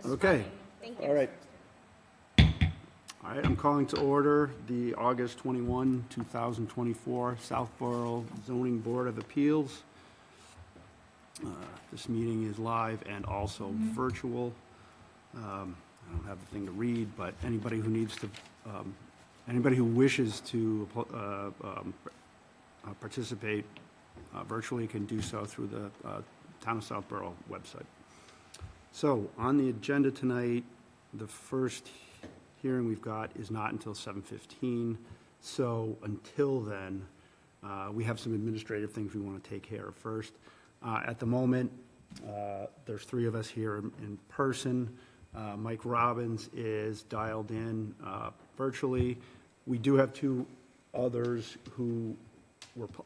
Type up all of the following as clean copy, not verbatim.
Okay. Thank you. All right. All right, I'm calling to order the August 21, 2024 Southborough Zoning Board of Appeals. This meeting is live and also virtual. I don't have the thing to read, but anybody who needs to, anybody who wishes to participate virtually can do so through the Town of Southborough website. So, on the agenda tonight, the first hearing we've got is not until 7:15. So, until then, we have some administrative things we want to take care of first. At the moment, there's three of us here in person. Mike Robbins is dialed in virtually. We do have two others who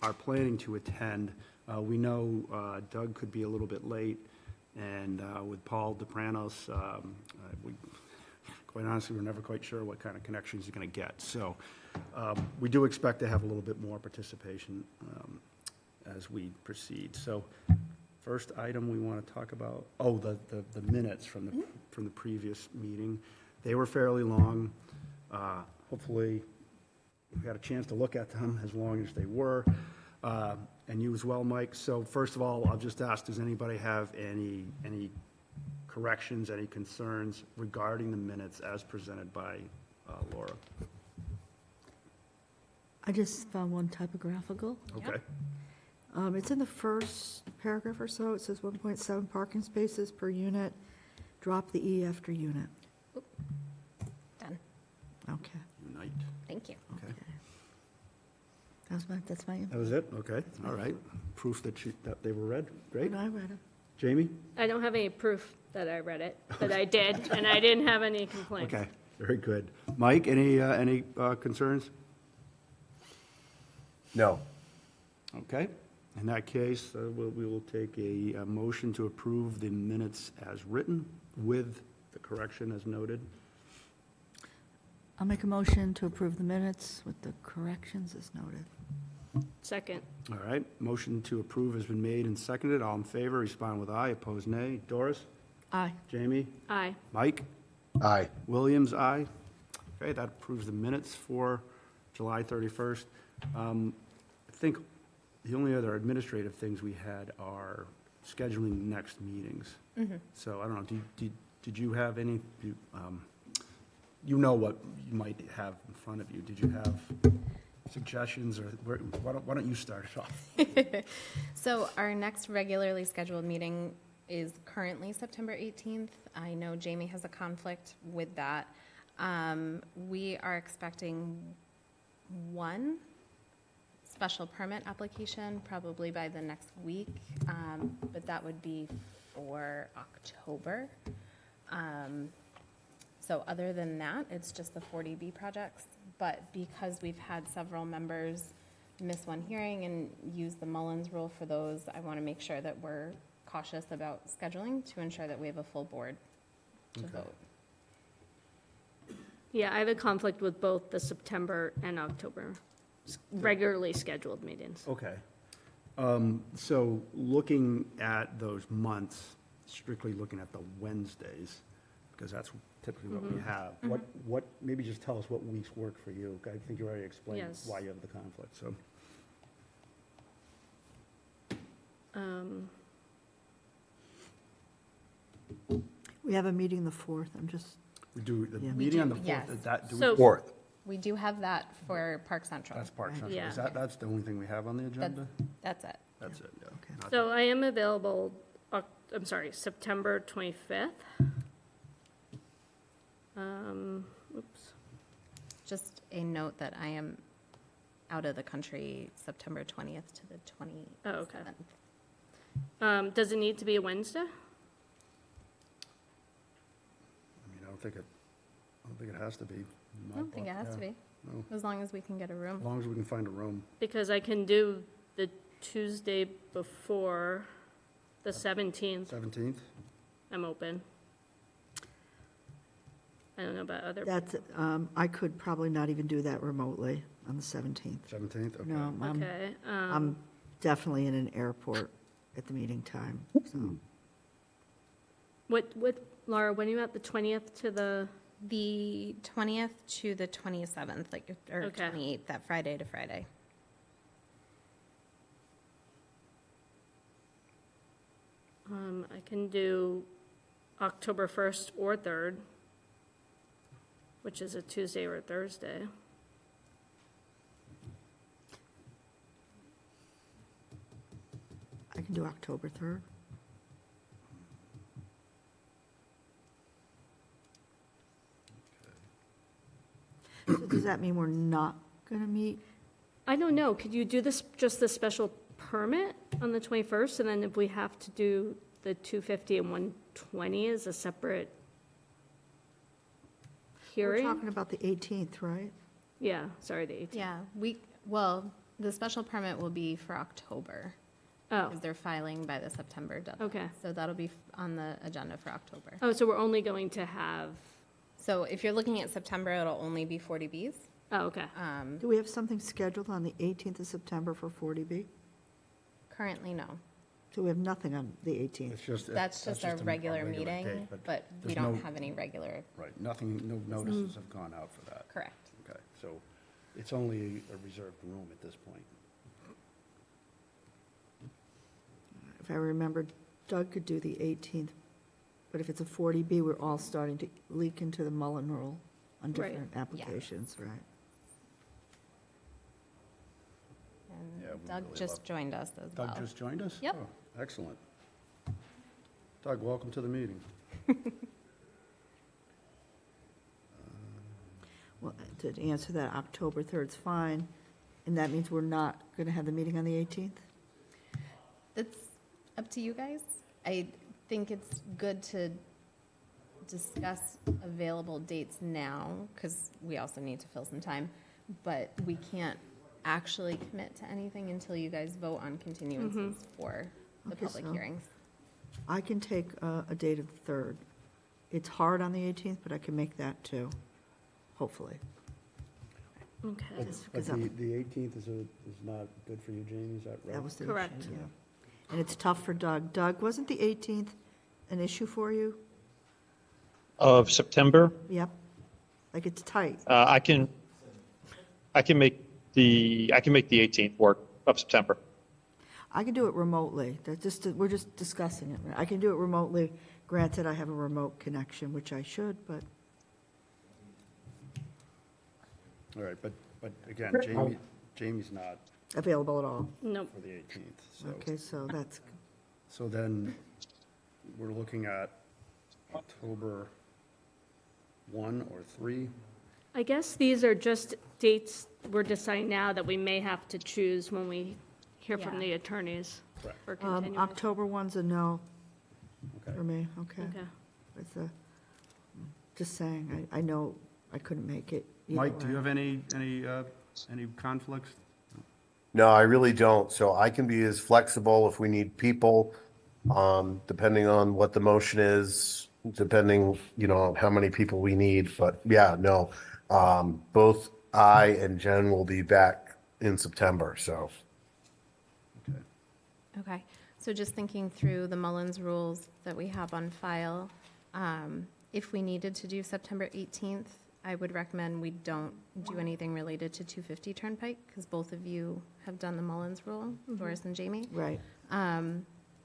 are planning to attend. We know Doug could be a little bit late, and with Paul DePranos, quite honestly, we're never quite sure what kind of connections he's going to get. So we do expect to have a little bit more participation as we proceed. So first item we want to talk about, the minutes from the previous meeting. They were fairly long. Hopefully we had a chance to look at them as long as they were, and you as well, Mike. So first of all, I'll just ask, does anybody have any corrections, any concerns regarding the minutes as presented by Laura? I just found one typographical. Okay. It's in the first paragraph or so. It says 1.7 parking spaces per unit. Drop the E after unit. Done. Okay. Unite. Thank you. Okay. That's my, That was it? Okay. All right. Proof that they were read. Great. and I read them. Jamie? I don't have any proof that I read it, but I did, and I didn't have any complaints. Okay. Very good. Mike, any concerns? No. Okay. In that case, we will take a motion to approve the minutes as written with the correction as noted. I'll make a motion to approve the minutes with the corrections as noted. Second. All right. Motion to approve has been made and seconded. All in favor, respond with aye. Opposed, nay. Doris? Aye. Jamie? Aye. Mike? Aye. Williams, aye. Okay, that approves the minutes for July 31st. I think the only other administrative things we had are scheduling next meetings. So I don't know, did you have any, you know what you might have in front of you. Did you have suggestions, or why don't you start it off? So our next regularly scheduled meeting is currently September 18th. I know Jamie has a conflict with that. We are expecting one special permit application probably by the next week, but that would be for October. So other than that, it's just the 40B projects. But because we've had several members miss one hearing and use the Mullins rule for those, I want to make sure that we're cautious about scheduling to ensure that we have a full board to vote. Yeah, I have a conflict with both the September and October regularly scheduled meetings. Okay. So looking at those months, strictly looking at the Wednesdays, because that's typically what we have. What, maybe just tell us what weeks work for you. I think you already explained Yes. why you have the conflict, so. We have a meeting the 4th. I'm just, We do, the Yeah. meeting on the do, 4th, yes. is that, do we? So- Fourth. We do have that for Park Central. That's Park Central. Yeah. That's the only thing we have on the agenda? That's it. That's it, yeah. Okay. Not- So I am available, September 25th. Oops. Just a note that I am out of the country September 20th to the 27th. Oh, okay. Does it need to be a Wednesday? I mean, I don't think it has to be. I don't think it has to be, No, as long as we can get a room. as long as we can find a room. Because I can do the Tuesday before the 17th. 17th? I'm open. I don't know about other. that's, I could probably not even do that remotely on the 17th. 17th, okay. No, Okay. I'm definitely in an airport at the meeting time, so. What Laura, when are you at the 20th to the, The 20th to the 27th, or Okay. 28th, that Friday to Friday. I can do October 1st or 3rd, which is a Tuesday or a Thursday. I can do October 3rd. So does that mean we're not going to meet? I don't know, could you do this, just the special permit on the 21st, and then if we have to do the 250 and 120 as a separate We're hearing? talking about the 18th, right? Yeah, sorry, the 18th. Yeah, the special permit will be for October, Oh, because they're filing by the September deadline. okay. So that'll be on the agenda for October. Oh, so we're only going to have, So if you're looking at September, it'll only be 40Bs. oh, okay. Do we have something scheduled on the 18th of September for 40B? Currently, no. So we have nothing on the 18th. It's just. That's just our a regular date, meeting, but we there's don't no- have any regular, Right, nothing, no notices have gone out for that. correct. Okay, so it's only a reserved room at this point. If I remember, Doug could do the 18th, but if it's a 40B, we're all starting to leak into the Mullen Rule on Right. different applications, right? Yeah, And we Doug really just love- joined us as well. Doug just joined us? Yep. Oh, excellent. Doug, welcome to the meeting. Well, to answer that, October 3rd's fine, and that means we're not going to have the meeting on the 18th? It's up to you guys. I think it's good to discuss available dates now, because we also need to fill some time, but we can't actually commit to anything until you guys vote on continuances for the Okay, public so- hearings. I can take a date of the 3rd. It's hard on the 18th, but I can make that too, hopefully. Okay. But because I'm- the 18th is not good for you, Jamie, is that right? That was the Correct. issue, yeah. And it's tough for Doug. Doug, wasn't the 18th an issue for you? Of September. Yep. Like, it's tight. I can make the 18th work of September. I can do it remotely. That's just, we're just discussing it. I can do it remotely. Granted, I have a remote connection, which I should, but All right, but again, Jamie's not available at all. Nope. for the 18th, so. Okay, so that's, So then, we're looking at October 1 or 3? I guess these are just dates we're deciding now that we may have to choose when we hear from Yeah. the attorneys Correct. for continuation. October 1's a no Okay. for me, okay? Okay. It's a, just saying, I know I couldn't make it. either Mike, do you way. have any conflicts? No, I really don't. So I can be as flexible if we need people, depending on what the motion is, depending, how many people we need. But yeah, no, both I and Jen will be back in September, so. Okay. Okay, so just thinking through the Mullins rules that we have on file, if we needed to do September 18th, I would recommend we don't do anything related to 250 Turnpike, because both of you have done the Mullins rule, Doris and Jamie. Right.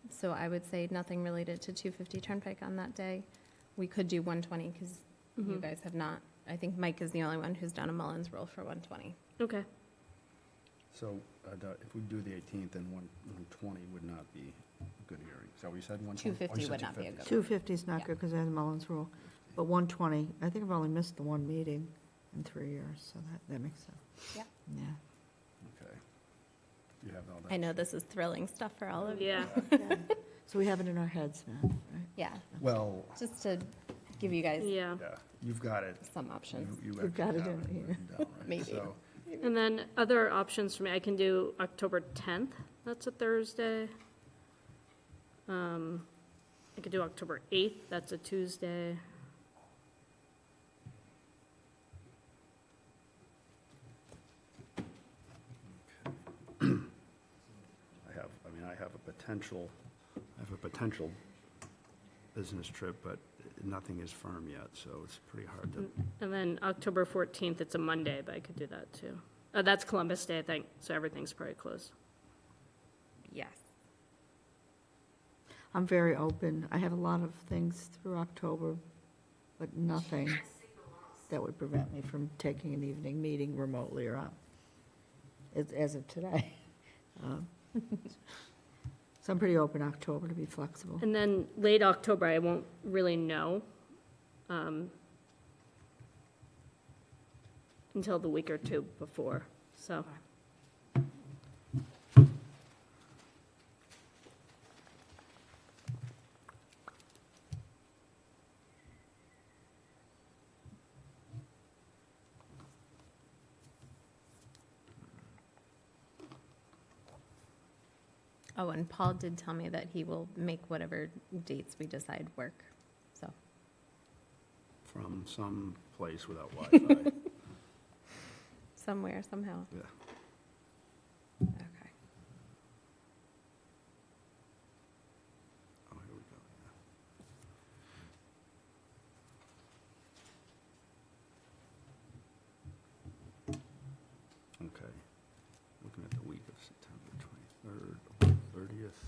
So I would say nothing related to 250 Turnpike on that day. We could do 120, because you guys have not. I think Mike is the only one who's done a Mullins rule for 120. Okay. So if we do the 18th, then 120 would not be a good hearing. Is that what you said, 120? 250 Oh, you would said not be a good 250 is not Yeah. good because I have the Mullins rule, but 120, I think I've only missed the one meeting in 3 years, so that makes sense. Yep. Yeah. Okay. You have all that. I know this is thrilling stuff for all of you. Yeah. So we have it in our heads now, right? Yeah, Well, just to give you guys Yeah. yeah, you've got it. some options. You You've got actually it have in here. written down, right? Maybe. So, And then other options for me, I can do October 10th, that's a Thursday. I could do October 8th, that's a Tuesday. I have a potential business trip, but nothing is firm yet, so it's pretty hard to, And then October 14th, it's a Monday, but I could do that too. That's Columbus Day, I think, so everything's probably closed. Yes. I'm very open. I have a lot of things through October, but nothing that would prevent me from taking an evening meeting remotely or up, as of today. So I'm pretty open October to be flexible. And then late October, I won't really know until the week or two before, so. Oh, and Paul did tell me that he will make whatever dates we decide work, so. from some place without Wi-Fi. Somewhere, somehow. Yeah. Okay. Oh, here we go. Yeah. Okay. Looking at the week of September 23rd, 30th.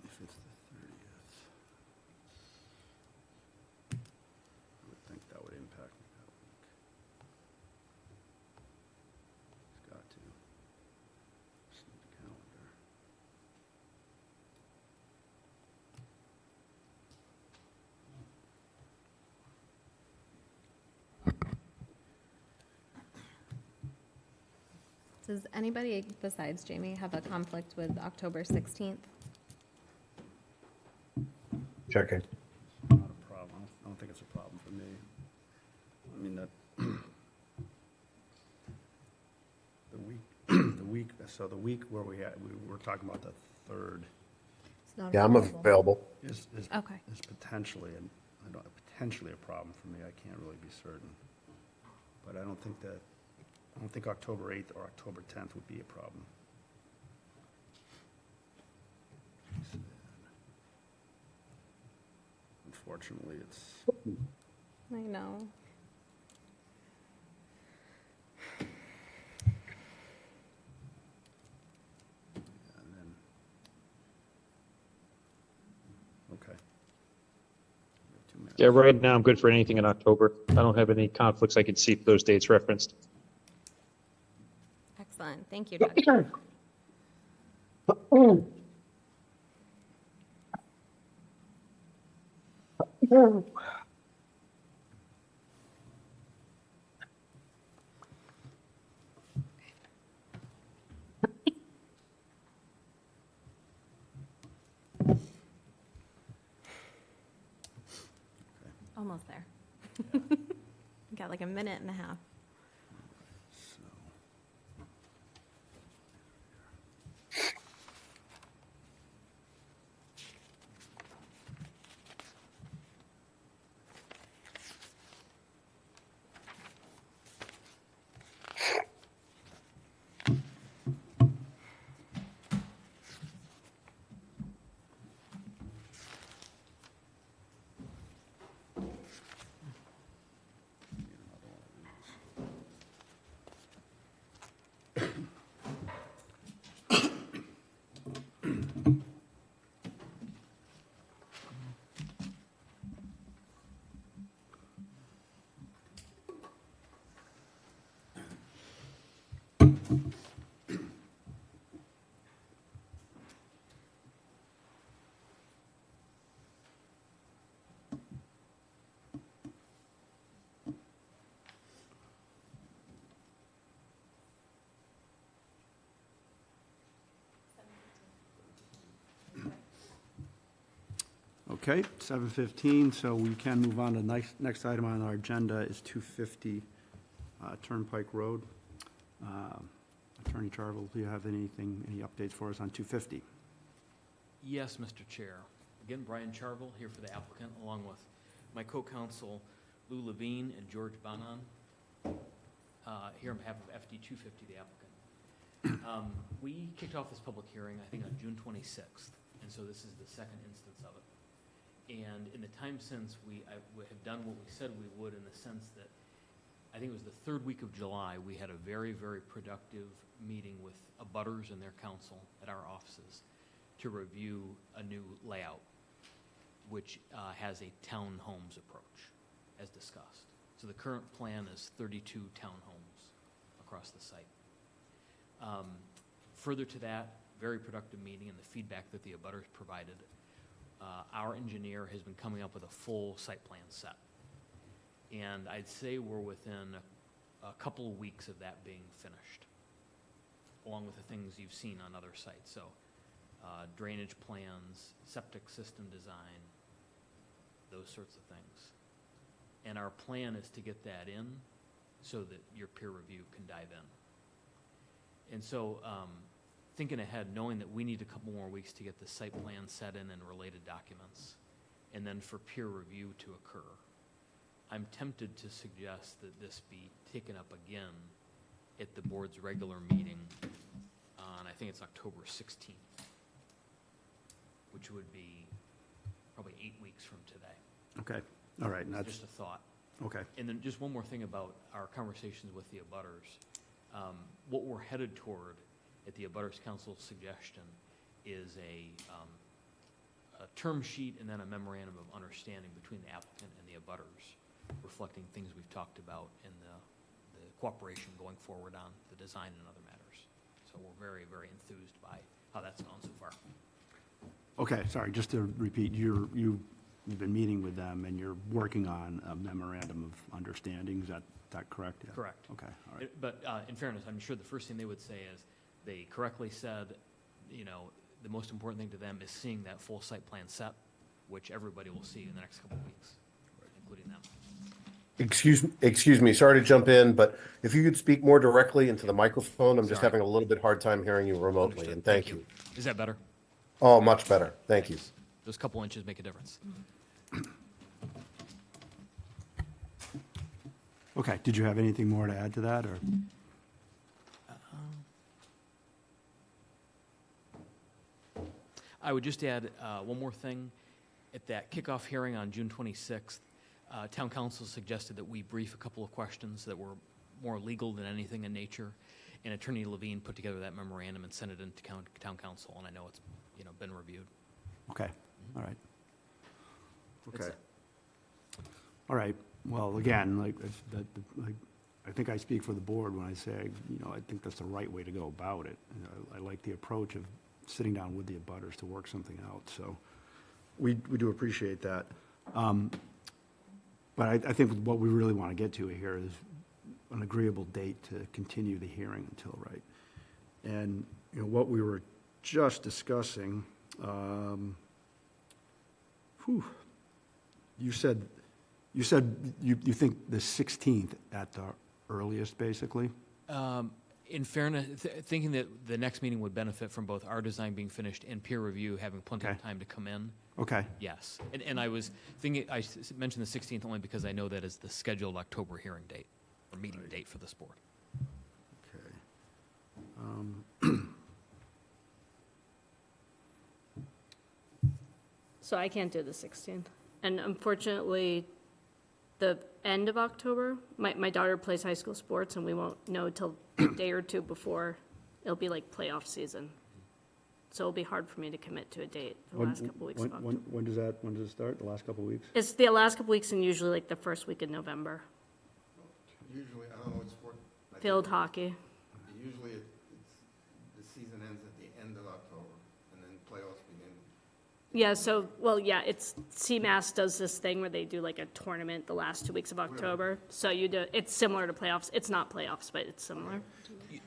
If it's the 30th. I would think that would impact me that week. It's got to. Just need the calendar. Does anybody besides Jamie have a conflict with October 16th? Checking. Not a problem. I don't think it's a problem for me. I mean, the week where we were talking about the 3rd It's not Yeah, I'm available. is Okay. potentially, potentially a problem for me. I can't really be certain. But I don't think October 8th or October 10th would be a problem. Unfortunately, it's, I know. and then, okay. We have 2 minutes. Yeah, right now I'm good for anything in October. I don't have any conflicts I can see for those dates referenced. Excellent. Thank you, Doug. Almost there. Got like a minute and a half. So, need another one of these. Okay, 7:15, so we can move on to next item on our agenda is 250 Turnpike Road. Attorney Charvel, do you have any updates for us on 250? Yes, Mr. Chair. Again, Brian Charvel here for the applicant, along with my co-counsel Lou Levine and George Bonan, here on behalf of FD 250, the applicant. We kicked off this public hearing, I think, on June 26th, and so this is the second instance of it. And in the time since, we have done what we said we would, in the sense that, I think it was the third week of July, we had a very, very productive meeting with abutters and their council at our offices to review a new layout, which has a townhomes approach, as discussed. So the current plan is 32 townhomes across the site. Further to that, very productive meeting, and the feedback that the abutters provided, our engineer has been coming up with a full site plan set. And I'd say we're within a couple of weeks of that being finished, along with the things you've seen on other sites. So drainage plans, septic system design, those sorts of things. And our plan is to get that in so that your peer review can dive in. And so thinking ahead, knowing that we need a couple more weeks to get the site plan set in and related documents, and then for peer review to occur, I'm tempted to suggest that this be taken up again at the board's regular meeting on, I think it's October 16th, which would be probably 8 weeks from today. Okay, all right, and It's that's, just a thought. okay. And then just one more thing about our conversations with the abutters. What we're headed toward at the Abutters Council's suggestion is a term sheet and then a memorandum of understanding between the applicant and the abutters, reflecting things we've talked about in the cooperation going forward on the design and other matters. So we're very, very enthused by how that's gone so far. Okay, sorry, just to repeat, you've been meeting with them and you're working on a memorandum of understanding, is that correct? Yeah. Correct. Okay, all right. But in fairness, I'm sure the first thing they would say is, they correctly said, you know, the most important thing to them is seeing that full site plan set, which everybody will see in the next couple of weeks, including them. Excuse me, sorry to jump in, but if you could speak more directly into the microphone, I'm just Sorry. having a little bit hard time hearing you remotely, Understood. and thank you. Is that better? Oh, much better, thank you. Those couple inches make a difference. Okay, did you have anything more to add to that, or? I would just add one more thing. At that kickoff hearing on June 26th, Town Council suggested that we brief a couple of questions that were more legal than anything in nature, and Attorney Levine put together that memorandum and sent it into Town Council, and I know it's, you know, been reviewed. Okay, all right. That's Okay. it. All right, well, again, I think I speak for the board when I say, you know, I think that's the right way to go about it. You know, I like the approach of sitting down with the abutters to work something out, so we do appreciate that. But I think what we really want to get to here is an agreeable date to continue the hearing until, right? And, you know, what we were just discussing, you said you think the 16th at the earliest, basically? In fairness, thinking that the next meeting would benefit from both our design being finished and peer review having plenty of Okay. time to come in, Okay, yes. And I was thinking, mentioned the 16th only because I know that is the scheduled October hearing date, or meeting date for this board. okay. So I can't do the 16th. And unfortunately, the end of October, my daughter plays high school sports, and we won't know till a day or two before. It'll be like playoff season. So it'll be hard for me to commit to a date for the last couple weeks of October. When does it start, the last couple of weeks? It's the last couple weeks and usually like the first week in November. Usually, I don't know what sport. I think Field hockey. Usually, the season ends at the end of October, and then playoffs begin. Yeah, so, well, yeah, it's, CMAS does this thing where they do like a tournament the last 2 weeks of October. So you do, it's similar to playoffs. It's not playoffs, but it's similar.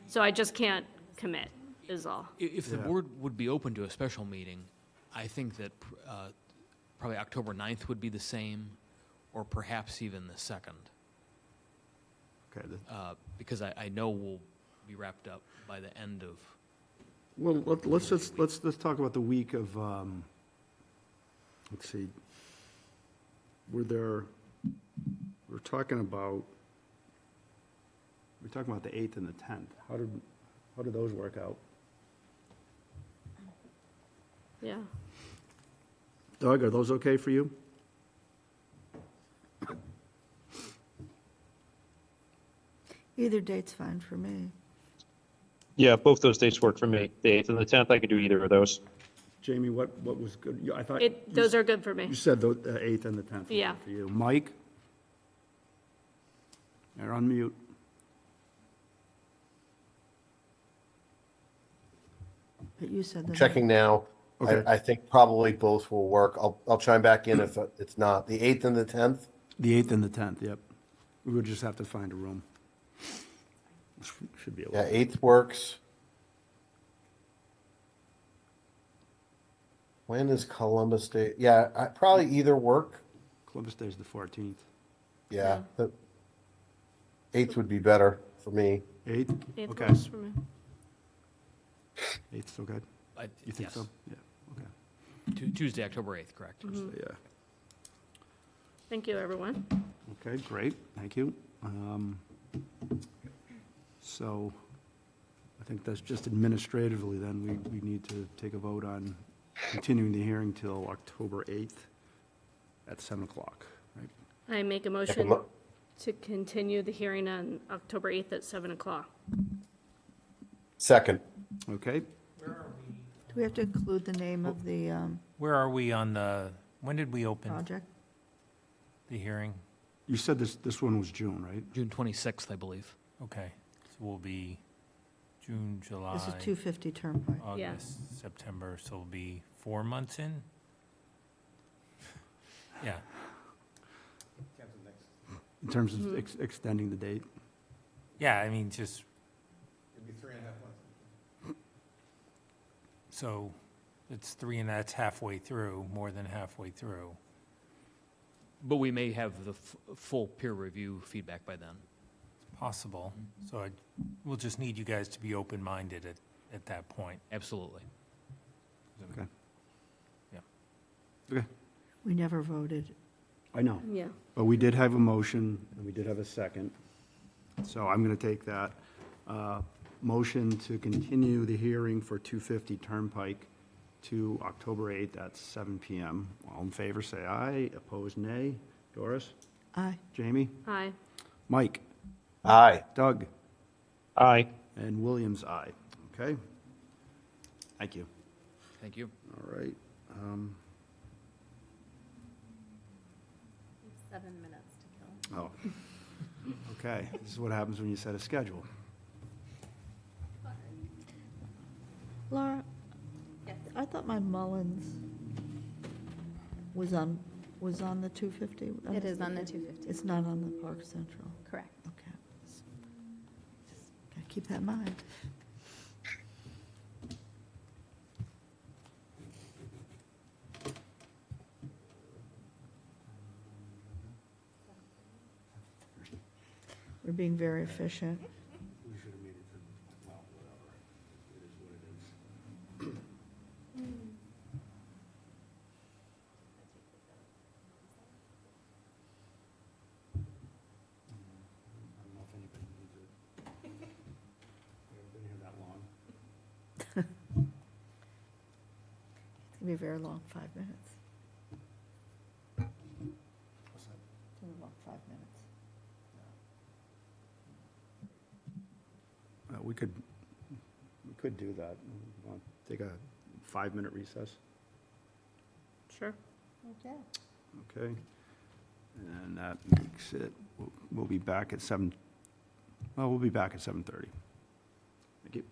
So I just can't commit, is all. If the Yeah. board would be open to a special meeting, I think that probably October 9th would be the same, or perhaps even the 2nd, Okay, because I know we'll be wrapped up by the end of, well, let's talk about the week of, let's see. We're talking about the 8th and the 10th. How did those work out? Yeah. Doug, are those okay for you? Either date's fine for me. Yeah, both those dates work for me. The 8th and the 10th, I could do either of those. Jamie, what was good? I thought. Those are good for me. You said the 8th and the 10th. were Yeah. good for you. Mike? You're on mute. But you said the. Checking now. Okay. I think probably both will work. I'll chime back in if it's not. The 8th and the 10th? The 8th and the 10th, yep. We would just have to find a room. Should be able Yeah, to. 8th works. When is Columbus Day? Yeah, probably either work. Columbus Day is the 14th. Yeah, the 8th would be better for me. 8th? 8th Okay. works for me. 8th still good? You think Yes. so? Yeah, okay. Tuesday, October 8th, correct? So, yeah. Thank you, everyone. Okay, great, thank you. So I think that's just administratively, then, we need to take a vote on continuing the hearing till October 8th at 7 o'clock, right? I make a motion to continue the hearing on October 8th at 7 o'clock. Second. Okay, Do we have to include the name of the Where are we on the, when did we open project? the hearing? you said this one was June, right? June 26th, I believe. Okay, so we'll be June, July, This is 250 Turnpike. Yeah. August, September, so we'll be 4 months in? Yeah, In terms of extending the date? yeah, I mean, just, It'd be 3.5 months. so it's three and that's halfway through, more than halfway through. But we may have the full peer review feedback by then. Possible, so we'll just need you guys to be open-minded at that point. Absolutely. Okay. Yeah. Okay, We never voted. I know. Yeah. But we did have a motion, and we did have a second. So I'm going to take that motion to continue the hearing for 250 Turnpike to October 8th at 7 PM. All in favor, say aye. Opposed, nay. Doris? Aye. Jamie? Aye. Mike? Aye. Doug? Aye. And Williams, aye. Okay? Thank you. Thank you. All right. 7 minutes to kill. Oh. Okay, this is what happens when you set a schedule. Laura, Yes. I thought my Mullins was on the 250. It is on the 250, It's not on the Park Central. correct. Okay. Just gotta keep that in mind. We're being very efficient. We should have made it to, well, whatever. It is what it is. I don't know if anybody needs it. We haven't been here that long. It's gonna be a very long 5 minutes. What's that? It's gonna be a long 5 minutes. We could do that. Want to take a 5-minute recess? Sure. Okay. Okay. And that makes it, we'll be back at 7, well, we'll be back at 7:30. Thank you.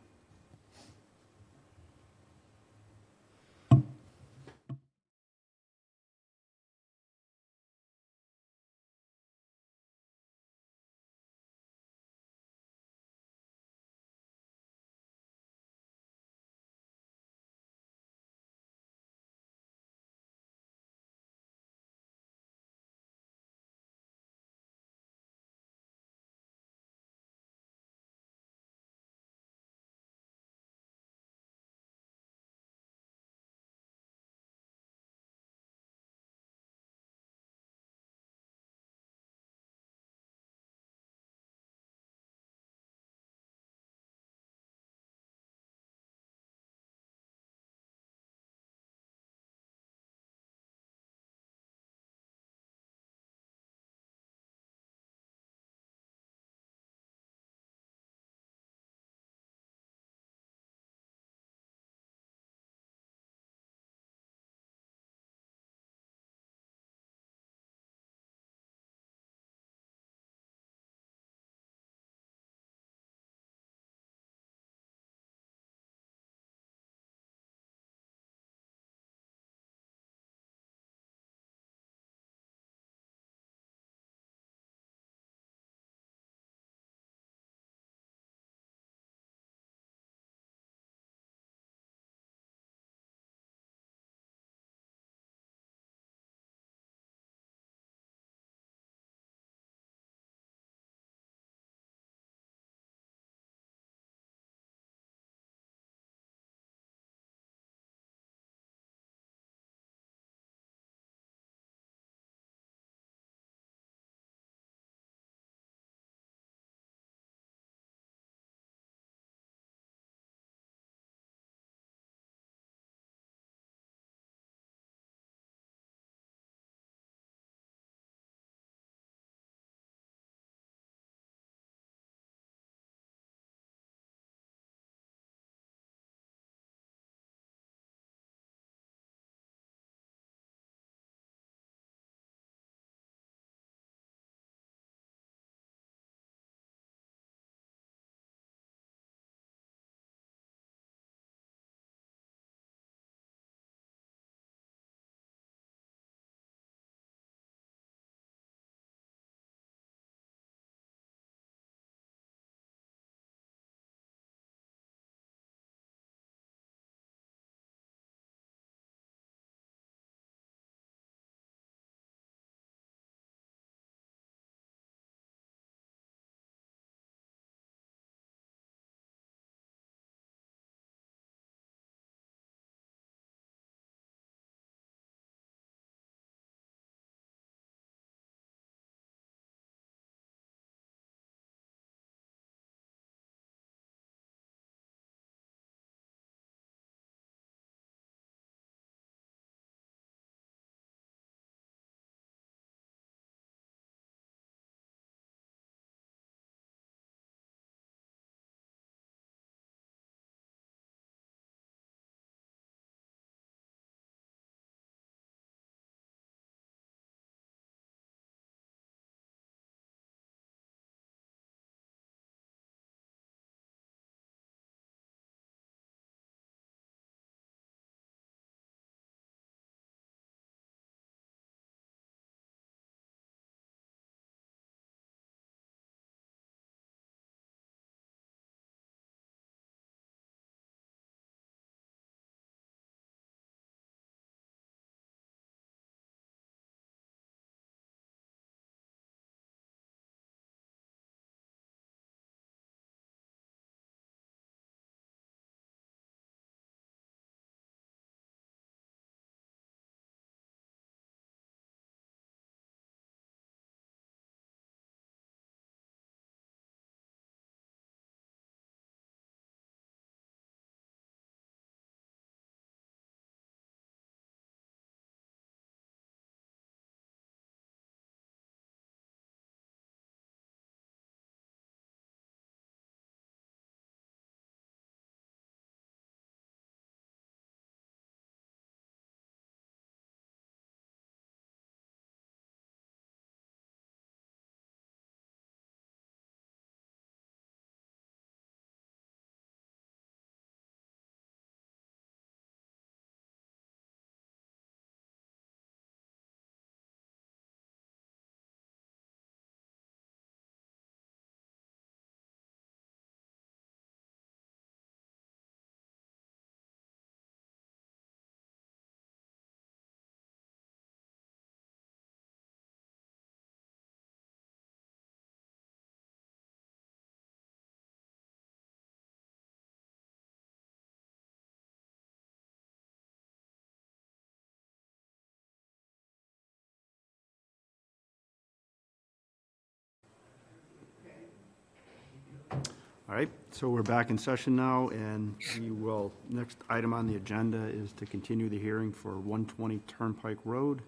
All right, so we're back in session now, and we will, next item on the agenda is to continue the hearing for 120 Turnpike Road.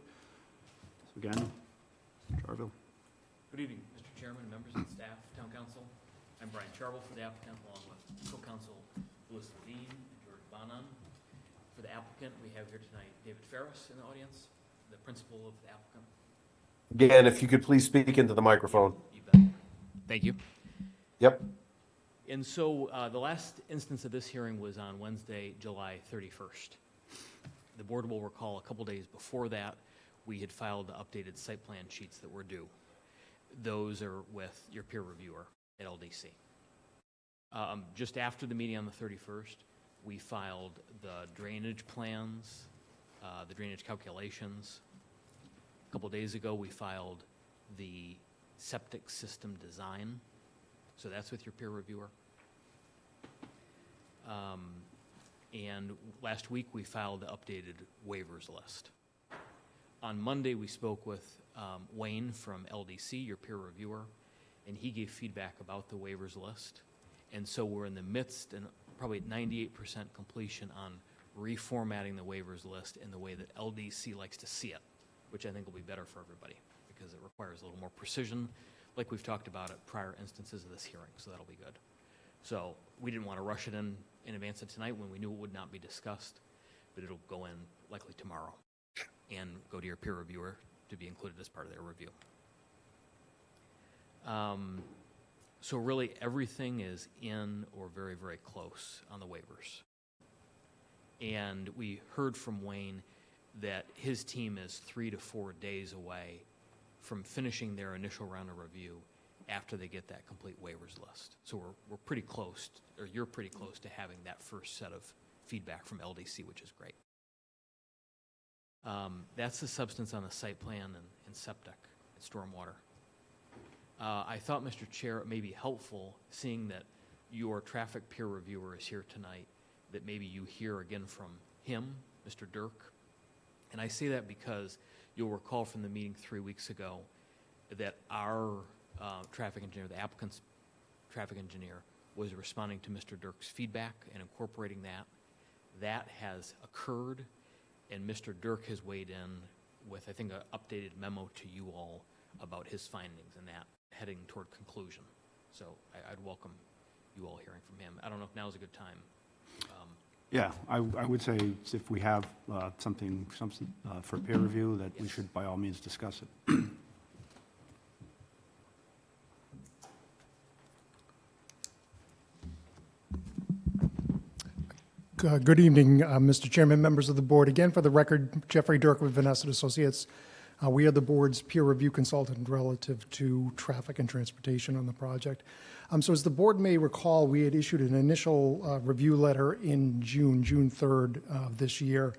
So again, Mr. Charville. Good evening, Mr. Chairman, members of the staff, town council. I'm Brian Charvel for the applicant, along with co-counsel Louis Levine and George Bonan. For the applicant, we have here tonight David Ferris in the audience, the principal of the applicant. Again, if you could please speak into the microphone. You bet. Thank you. Yep. And so the last instance of this hearing was on Wednesday, July 31st. The board will recall a couple days before that, we had filed the updated site plan sheets that were due. Those are with your peer reviewer at LDC. Just after the meeting on the 31st, we filed the drainage plans, the drainage calculations. A couple days ago, we filed the septic system design. So that's with your peer reviewer. And last week, we filed the updated waivers list. On Monday, we spoke with Wayne from LDC, your peer reviewer, and he gave feedback about the waivers list. And so we're in the midst, and probably at 98% completion on reformatting the waivers list in the way that LDC likes to see it, which I think will be better for everybody because it requires a little more precision, like we've talked about at prior instances of this hearing, so that'll be good. So we didn't want to rush it in advance of tonight when we knew it would not be discussed, but it'll go in likely tomorrow and go to your peer reviewer to be included as part of their review. So really everything is in or very, very close on the waivers. And we heard from Wayne that his team is 3 to 4 days away from finishing their initial round of review after they get that complete waivers list. So we're pretty close, or you're pretty close to having that first set of feedback from LDC, which is great. That's the substance on the site plan and septic and stormwater. I thought, Mr. Chair, it may be helpful, seeing that your traffic peer reviewer is here tonight, that maybe you hear again from him, Mr. Dirk. And I say that because you'll recall from the meeting 3 weeks ago that our traffic engineer, the applicant's traffic engineer, was responding to Mr. Dirk's feedback and incorporating that. That has occurred, and Mr. Dirk has weighed in with, I think, an updated memo to you all about his findings and that heading toward conclusion. So I'd welcome you all hearing from him. I don't know if now is a good time. Yeah, I would say if we have something for peer review, that we should by all means discuss it. Good evening, Mr. Chairman, members of the board. Again, for the record, Jeffrey Dirk with Vanessa Associates. We are the board's peer review consultant relative to traffic and transportation on the project. So as the board may recall, we had issued an initial review letter in June 3rd of this year,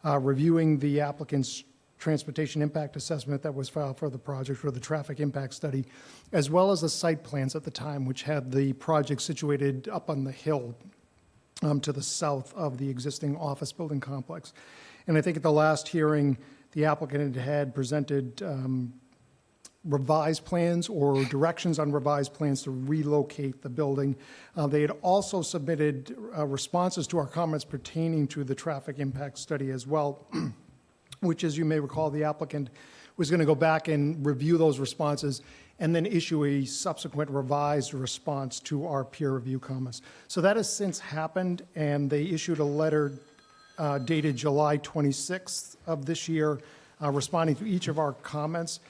reviewing the applicant's transportation impact assessment that was filed for the project for the traffic impact study, as well as the site plans at the time, which had the project situated up on the hill to the south of the existing office building complex. And I think at the last hearing, the applicant had presented revised plans or directions on revised plans to relocate the building. They had also submitted responses to our comments pertaining to the traffic impact study as well, which, as you may recall, the applicant was going to go back and review those responses and then issue a subsequent revised response to our peer review comments. So that has since happened, and they issued a letter dated July 26th of this year, responding to each of our comments.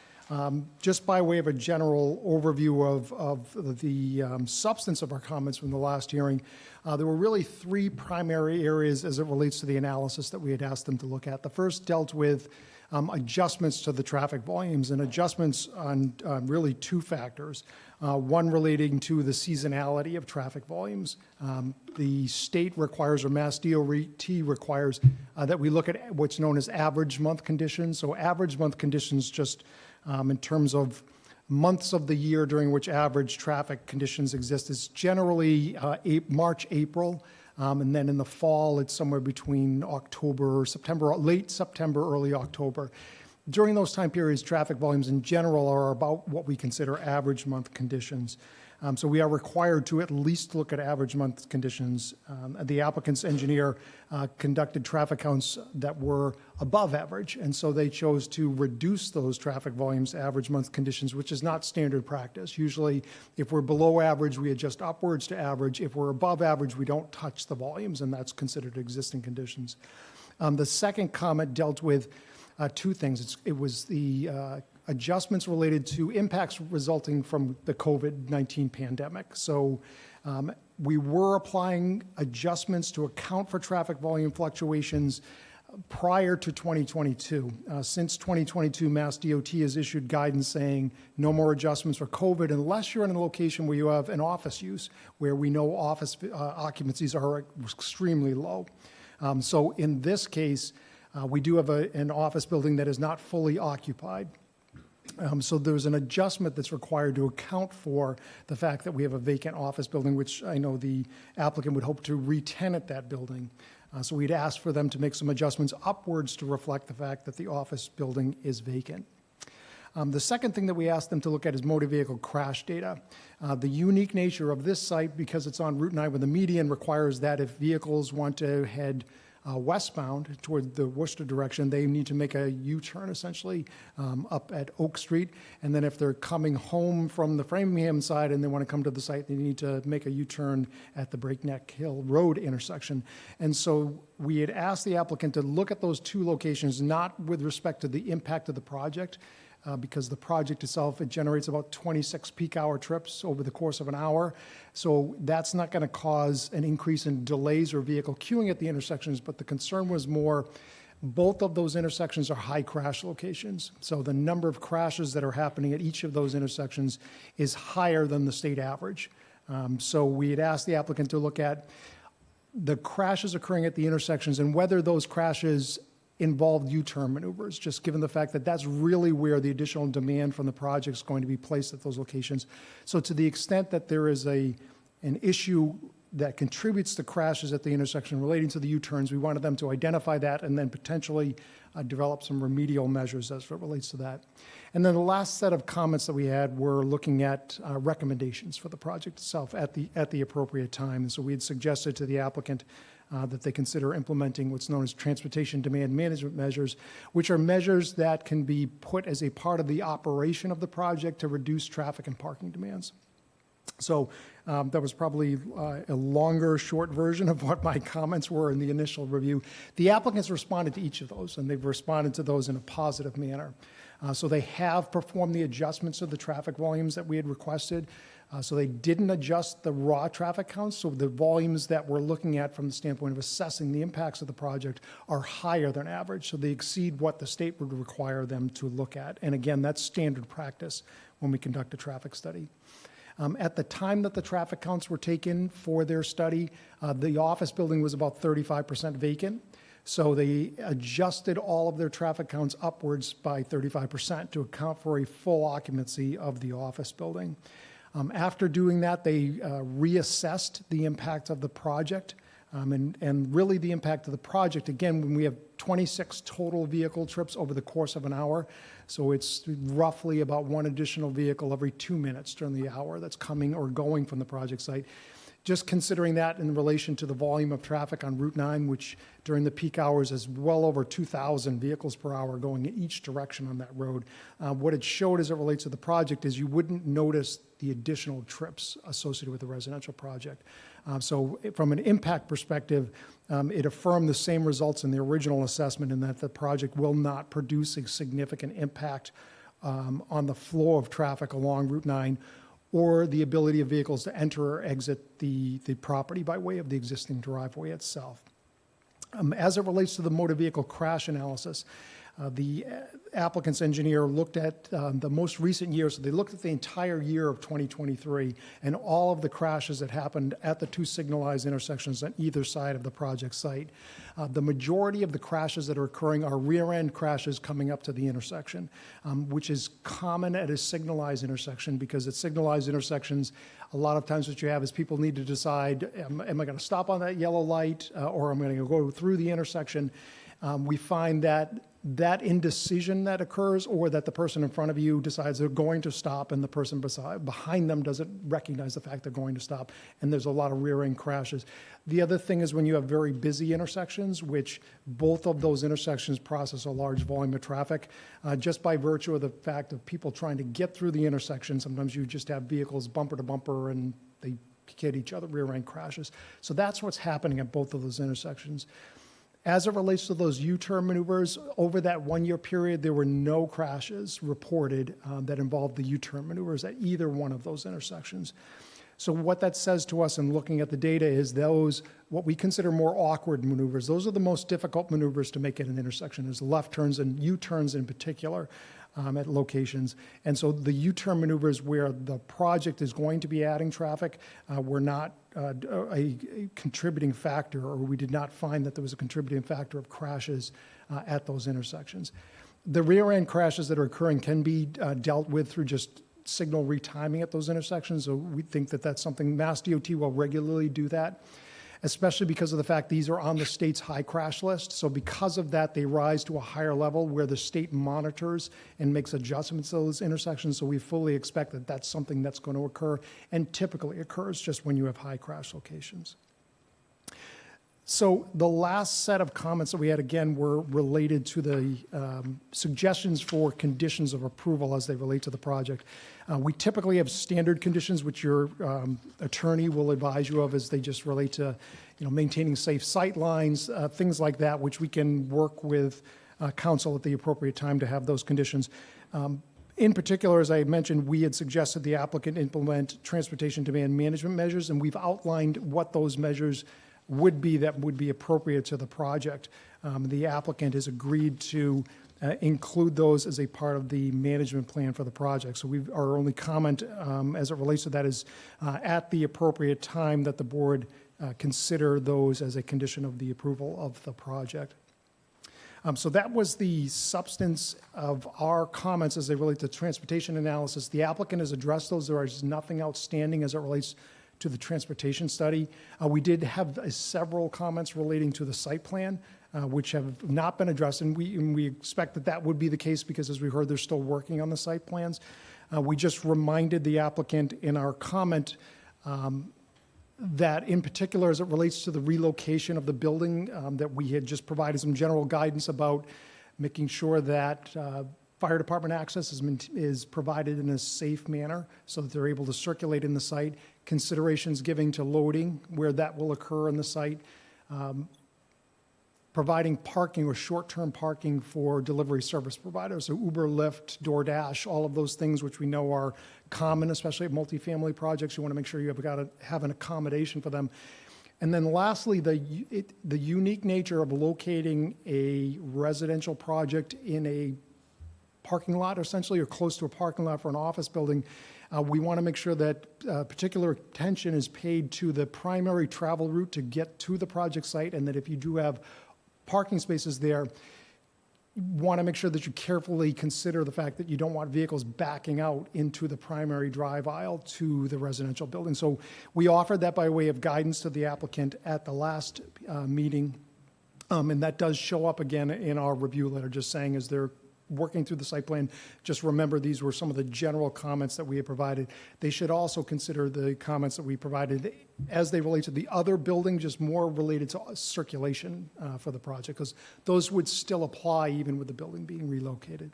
Just by way of a general overview of the substance of our comments from the last hearing, there were really three primary areas as it relates to the analysis that we had asked them to look at. The first dealt with adjustments to the traffic volumes, and adjustments on really two factors. One relating to the seasonality of traffic volumes. The state requires, or Mass DOT requires, that we look at what's known as average month conditions. So average month conditions just in terms of months of the year during which average traffic conditions exist is generally March, April. And then in the fall, it's somewhere between October, September, late September, early October. During those time periods, traffic volumes in general are about what we consider average month conditions. So we are required to at least look at average month conditions. The applicant's engineer conducted traffic counts that were above average, and so they chose to reduce those traffic volumes to average month conditions, which is not standard practice. Usually, if we're below average, we adjust upwards to average. If we're above average, we don't touch the volumes, and that's considered existing conditions. The second comment dealt with two things. It was the adjustments related to impacts resulting from the COVID-19 pandemic. So we were applying adjustments to account for traffic volume fluctuations prior to 2022. Since 2022, Mass DOT has issued guidance saying no more adjustments for COVID unless you're in a location where you have an office use, where we know office occupancies are extremely low. So in this case, we do have an office building that is not fully occupied. So there's an adjustment that's required to account for the fact that we have a vacant office building, which I know the applicant would hope to re-tenant that building. So we'd ask for them to make some adjustments upwards to reflect the fact that the office building is vacant. The second thing that we asked them to look at is motor vehicle crash data. The unique nature of this site, because it's on Route 9 with a median, requires that if vehicles want to head westbound toward the Worcester direction, they need to make a U-turn essentially up at Oak Street. And then if they're coming home from the Framingham side and they want to come to the site, they need to make a U-turn at the Breakneck Hill Road intersection. And so we had asked the applicant to look at those two locations, not with respect to the impact of the project, because the project itself, it generates about 26 peak hour trips over the course of an hour. So that's not going to cause an increase in delays or vehicle queuing at the intersections, but the concern was more, both of those intersections are high crash locations. So the number of crashes that are happening at each of those intersections is higher than the state average. So we had asked the applicant to look at the crashes occurring at the intersections and whether those crashes involved U-turn maneuvers, just given the fact that that's really where the additional demand from the project is going to be placed at those locations. So to the extent that there is an issue that contributes to crashes at the intersection relating to the U-turns, we wanted them to identify that and then potentially develop some remedial measures as it relates to that. And then the last set of comments that we had were looking at recommendations for the project itself at the appropriate time. And so we had suggested to the applicant that they consider implementing what's known as transportation demand management measures, which are measures that can be put as a part of the operation of the project to reduce traffic and parking demands. So that was probably a longer, short version of what my comments were in the initial review. The applicants responded to each of those, and they've responded to those in a positive manner. So they have performed the adjustments of the traffic volumes that we had requested. So they didn't adjust the raw traffic counts. So the volumes that we're looking at from the standpoint of assessing the impacts of the project are higher than average. So they exceed what the state would require them to look at. And again, that's standard practice when we conduct a traffic study. At the time that the traffic counts were taken for their study, the office building was about 35% vacant. So they adjusted all of their traffic counts upwards by 35% to account for a full occupancy of the office building. After doing that, they reassessed the impact of the project. And really the impact of the project, again, when we have 26 total vehicle trips over the course of an hour, so it's roughly about one additional vehicle every 2 minutes during the hour that's coming or going from the project site. Just considering that in relation to the volume of traffic on Route 9, which during the peak hours is well over 2,000 vehicles per hour going in each direction on that road, what it showed as it relates to the project is you wouldn't notice the additional trips associated with the residential project. So from an impact perspective, it affirmed the same results in the original assessment in that the project will not produce a significant impact on the flow of traffic along Route 9 or the ability of vehicles to enter or exit the property by way of the existing driveway itself. As it relates to the motor vehicle crash analysis, the applicant's engineer looked at the most recent years. So they looked at the entire year of 2023 and all of the crashes that happened at the two signalized intersections on either side of the project site. The majority of the crashes that are occurring are rear-end crashes coming up to the intersection, which is common at a signalized intersection because at signalized intersections, a lot of times what you have is people need to decide, am I going to stop on that yellow light or am I going to go through the intersection? We find that that indecision that occurs, or that the person in front of you decides they're going to stop and the person behind them doesn't recognize the fact they're going to stop, and there's a lot of rear-end crashes. The other thing is when you have very busy intersections, which both of those intersections process a large volume of traffic, just by virtue of the fact of people trying to get through the intersection, sometimes you just have vehicles bumper to bumper and they hit each other, rear-end crashes. So that's what's happening at both of those intersections. As it relates to those U-turn maneuvers, over that 1-year period, there were no crashes reported that involved the U-turn maneuvers at either one of those intersections. So what that says to us in looking at the data is those, what we consider more awkward maneuvers, those are the most difficult maneuvers to make at an intersection, is left turns and U-turns in particular at locations. And so the U-turn maneuvers where the project is going to be adding traffic were not a contributing factor, or we did not find that there was a contributing factor of crashes at those intersections. The rear-end crashes that are occurring can be dealt with through just signal retiming at those intersections, so we think that that's something, Mass DOT will regularly do that, especially because of the fact these are on the state's high crash list. So because of that, they rise to a higher level where the state monitors and makes adjustments to those intersections. So we fully expect that that's something that's going to occur and typically occurs just when you have high crash locations. So the last set of comments that we had, again, were related to the suggestions for conditions of approval as they relate to the project. We typically have standard conditions, which your attorney will advise you of as they just relate to, maintaining safe sight lines, things like that, which we can work with council at the appropriate time to have those conditions. In particular, as I mentioned, we had suggested the applicant implement transportation demand management measures, and we've outlined what those measures would be that would be appropriate to the project. The applicant has agreed to include those as a part of the management plan for the project. So our only comment as it relates to that is at the appropriate time that the board consider those as a condition of the approval of the project. So that was the substance of our comments as they relate to transportation analysis. The applicant has addressed those. There is nothing outstanding as it relates to the transportation study. We did have several comments relating to the site plan, which have not been addressed, and we expect that that would be the case because, as we heard, they're still working on the site plans. We just reminded the applicant in our comment that, in particular, as it relates to the relocation of the building, that we had just provided some general guidance about making sure that fire department access is provided in a safe manner so that they're able to circulate in the site, considerations giving to loading where that will occur in the site, providing parking or short-term parking for delivery service providers, so Uber, Lyft, DoorDash, all of those things which we know are common, especially at multifamily projects. You want to make sure you have an accommodation for them. And then lastly, the unique nature of locating a residential project in a parking lot, essentially, or close to a parking lot for an office building, we want to make sure that particular attention is paid to the primary travel route to get to the project site, and that if you do have parking spaces there, you want to make sure that you carefully consider the fact that you don't want vehicles backing out into the primary drive aisle to the residential building. So we offered that by way of guidance to the applicant at the last meeting, and that does show up again in our review letter, just saying as they're working through the site plan, just remember these were some of the general comments that we had provided. They should also consider the comments that we provided as they relate to the other building, just more related to circulation for the project, because those would still apply even with the building being relocated.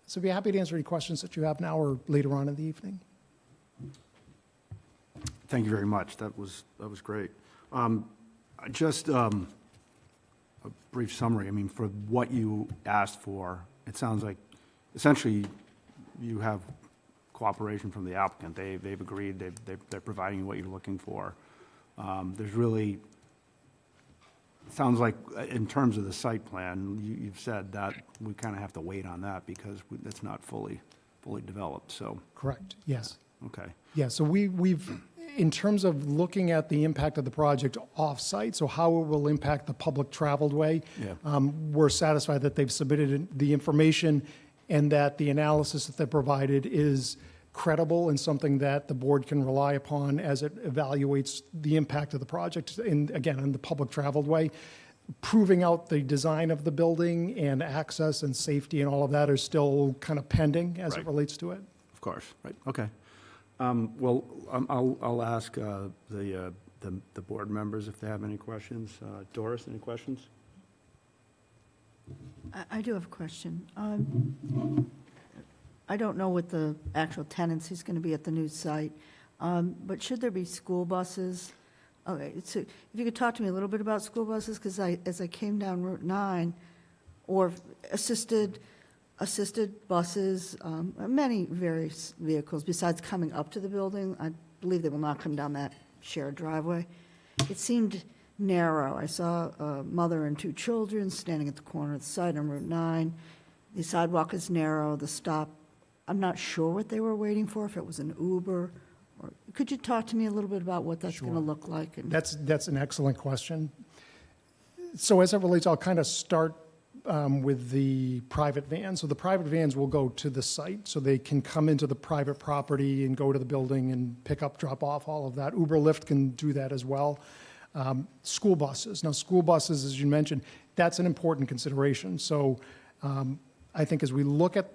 So I'd be happy to answer any questions that you have now or later on in the evening. Thank you very much. That was great. Just a brief summary. I mean, for what you asked for, it sounds like essentially you have cooperation from the applicant. They've agreed. They're providing you what you're looking for. There's really, it sounds like in terms of the site plan, you've said that we kind of have to wait on that because it's not fully developed. So Correct. Yes. okay. Yeah. So we've in terms of looking at the impact of the project off-site, so how it will impact the public traveled way, we're satisfied that they've submitted the information and that the analysis that they provided is credible and something that the board can rely upon as it evaluates the impact of the project, again, in the public traveled way. proving out the design of the building and access and safety and all of that are still kind of pending as it Right. relates to it. Of course, right, okay. Well, I'll ask the board members if they have any questions. Doris, any questions? I do have a question. I don't know what the actual tenancy is going to be at the new site, but should there be school buses? Okay, so if you could talk to me a little bit about school buses, because as I came down Route 9, or assisted buses, many various vehicles, besides coming up to the building, I believe they will not come down that shared driveway. It seemed narrow. I saw a mother and two children standing at the corner of the site on Route 9. The sidewalk is narrow, the stop, I'm not sure what they were waiting for, if it was an Uber, or, could you talk to me a little bit about what that's going to Sure. look like? And That's an excellent question. So as it relates, I'll kind of start with the private vans. So the private vans will go to the site, so they can come into the private property and go to the building and pick up, drop off, all of that. Uber, Lyft can do that as well. School buses. Now, school buses, as you mentioned, that's an important consideration. So I think as we look at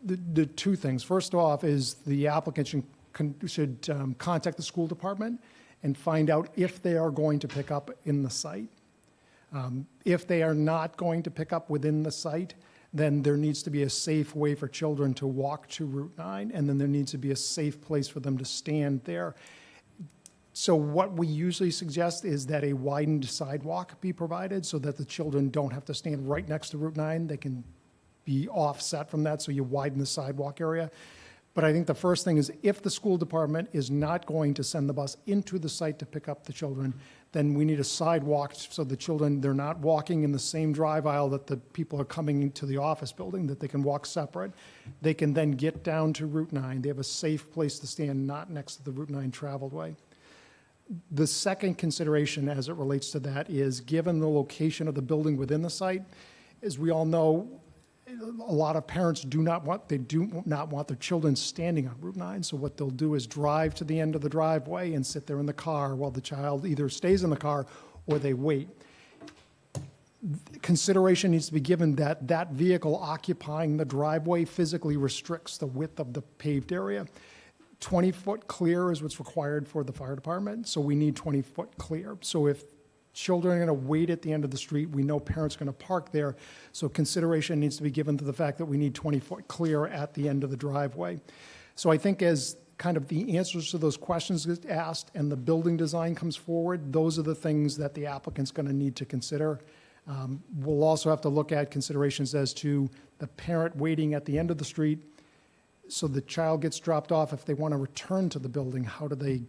the two things, first off is the applicant should contact the school department and find out if they are going to pick up in the site. If they are not going to pick up within the site, then there needs to be a safe way for children to walk to Route 9, and then there needs to be a safe place for them to stand there. So what we usually suggest is that a widened sidewalk be provided so that the children don't have to stand right next to Route 9. They can be offset from that, so you widen the sidewalk area. But I think the first thing is if the school department is not going to send the bus into the site to pick up the children, then we need a sidewalk so the children, they're not walking in the same drive aisle that the people are coming into the office building, that they can walk separate. They can then get down to Route 9. They have a safe place to stand, not next to the Route 9 traveled way. The second consideration as it relates to that is, given the location of the building within the site, as we all know, a lot of parents do not want their children standing on Route 9. So what they'll do is drive to the end of the driveway and sit there in the car while the child either stays in the car or they wait. Consideration needs to be given that that vehicle occupying the driveway physically restricts the width of the paved area. 20-foot clear is what's required for the fire department, so we need 20-foot clear. So if children are going to wait at the end of the street, we know parents are going to park there, so consideration needs to be given to the fact that we need 20-foot clear at the end of the driveway. So I think as kind of the answers to those questions get asked and the building design comes forward, those are the things that the applicant's going to need to consider. We'll also have to look at considerations as to the parent waiting at the end of the street. So the child gets dropped off. If they want to return to the building, how do they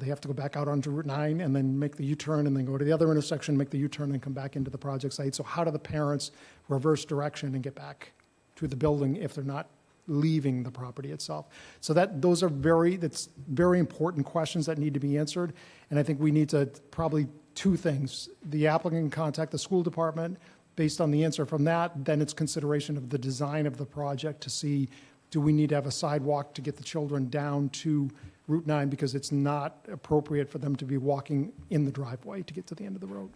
have to go back out onto Route 9 and then make the U-turn and then go to the other intersection, make the U-turn and come back into the project site? So how do the parents reverse direction and get back to the building if they're not leaving the property itself? So those are that's very important questions that need to be answered. And I think we need to probably two things. The applicant can contact the school department. Based on the answer from that, then it's consideration of the design of the project to see, do we need to have a sidewalk to get the children down to Route 9 because it's not appropriate for them to be walking in the driveway to get to the end of the road?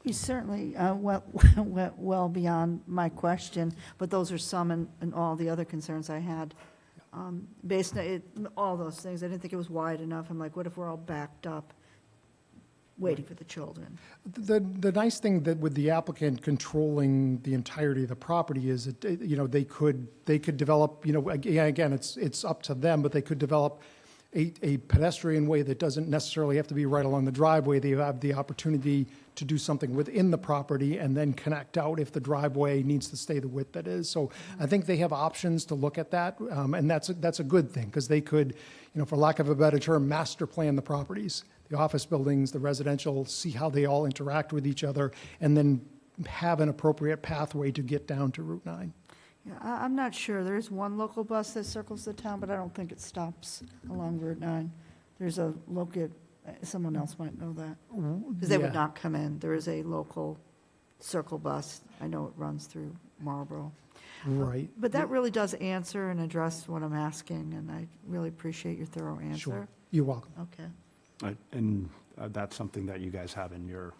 You certainly went well beyond my question, but those are some and all the other concerns I had. Based on all those things, I didn't think it was wide enough. I'm like, what if we're all backed up waiting for the children? The nice thing that with the applicant controlling the entirety of the property is that, they could develop, again, it's up to them, but they could develop a pedestrian way that doesn't necessarily have to be right along the driveway. They have the opportunity to do something within the property and then connect out if the driveway needs to stay the width that is. So I think they have options to look at that, and that's a good thing, because they could, for lack of a better term, master plan the properties, the office buildings, the residential, see how they all interact with each other, and then have an appropriate pathway to get down to Route 9. Yeah, I'm not sure. There is one local bus that circles the town, but I don't think it stops along Route 9. There's a local, someone else might know that, because they would Yeah. not come in. There is a local circle bus. I know it runs through Marlborough. Right. But that really does answer and address what I'm asking, and I really appreciate your thorough answer. Sure. You're welcome. Okay. And that's something that you guys have in your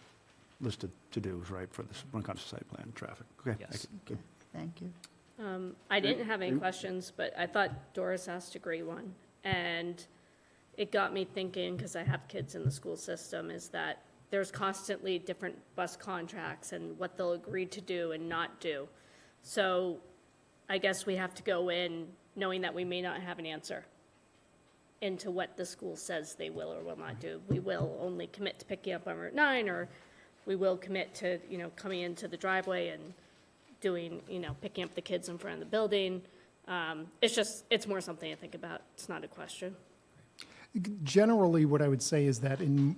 list of to-dos, right, for this, when it comes to site plan and traffic. Okay. Yes. thank you. Good. Thank you. I didn't have any questions, but I thought Doris asked a great one. And it got me thinking, because I have kids in the school system, is that there's constantly different bus contracts and what they'll agree to do and not do. So I guess we have to go in knowing that we may not have an answer into what the school says they will or will not do. We will only commit to picking up on Route 9, or we will commit to, coming into the driveway and doing, picking up the kids in front of the building. It's more something to think about. It's not a question. Generally, what I would say is that in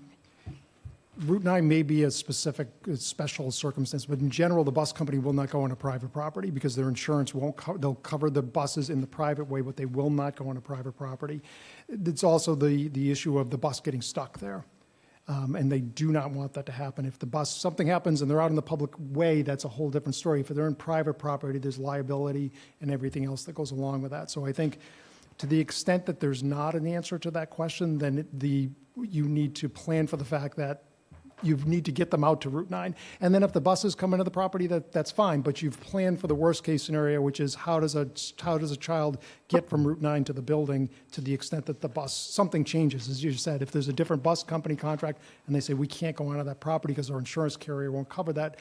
Route 9 may be a special circumstance, but in general, the bus company will not go on a private property because their insurance won't cover, they'll cover the buses in the private way, but they will not go on a private property. It's also the issue of the bus getting stuck there. And they do not want that to happen. If something happens and they're out in the public way, that's a whole different story. If they're in private property, there's liability and everything else that goes along with that. So I think to the extent that there's not an answer to that question, then you need to plan for the fact that you need to get them out to Route 9. And then if the buses come into the property, that's fine, but you've planned for the worst-case scenario, which is how does a child get from Route 9 to the building to the extent that something changes, as you said. If there's a different bus company contract and they say, we can't go onto that property because our insurance carrier won't cover that,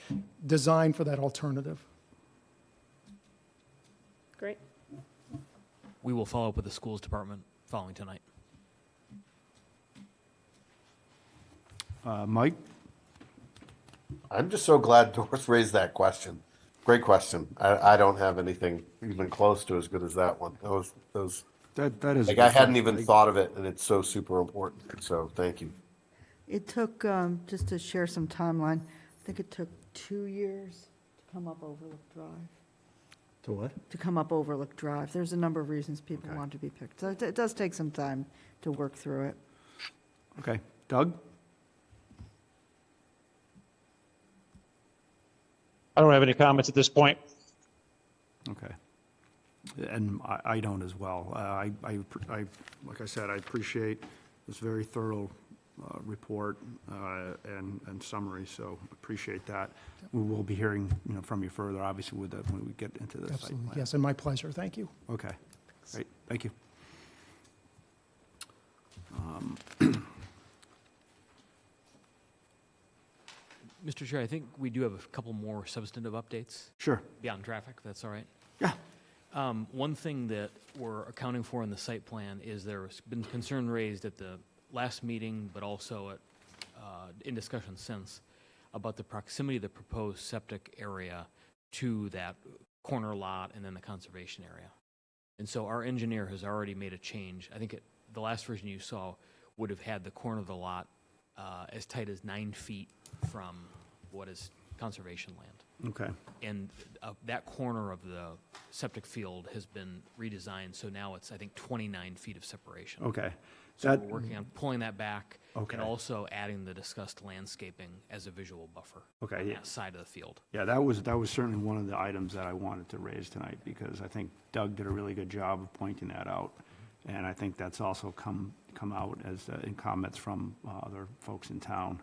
design for that alternative. Great. We will follow up with the schools department following tonight. Mike? I'm just so glad Doris raised that question. Great question. I don't have anything even close to as good as that one. Those That is. like I hadn't even thought of it, and it's so super important. So thank you. It took, just to share some timeline, I think it took 2 years to come up Overlook Drive. To what? To come up Overlook Drive. There's a number of reasons people Okay. want to be picked. So it does take some time to work through it. Okay. Doug? I don't have any comments at this point. Okay. And I don't as well. Like I said, I appreciate this very thorough report and summary, so appreciate that. We will be hearing, from you further, obviously, when we get into the site Absolutely, plan. yes, and my pleasure, thank you. Okay, great, thank you. Mr. Chair, I think we do have a couple more substantive updates Sure. beyond traffic, if that's all right. Yeah. One thing that we're accounting for in the site plan is there's been concern raised at the last meeting, but also in discussion since, about the proximity of the proposed septic area to that corner lot and then the conservation area. And so our engineer has already made a change. I think the last version you saw would have had the corner of the lot as tight as 9 feet from what is conservation land. Okay, And that corner of the septic field has been redesigned, so now it's, I think, 29 feet of separation. okay. So That, we're working on pulling that back Okay. and also adding the discussed landscaping as a visual buffer Okay, on yeah. that side of the field. yeah, that was certainly one of the items that I wanted to raise tonight, because I think Doug did a really good job of pointing that out. And I think that's also come out as in comments from other folks in town.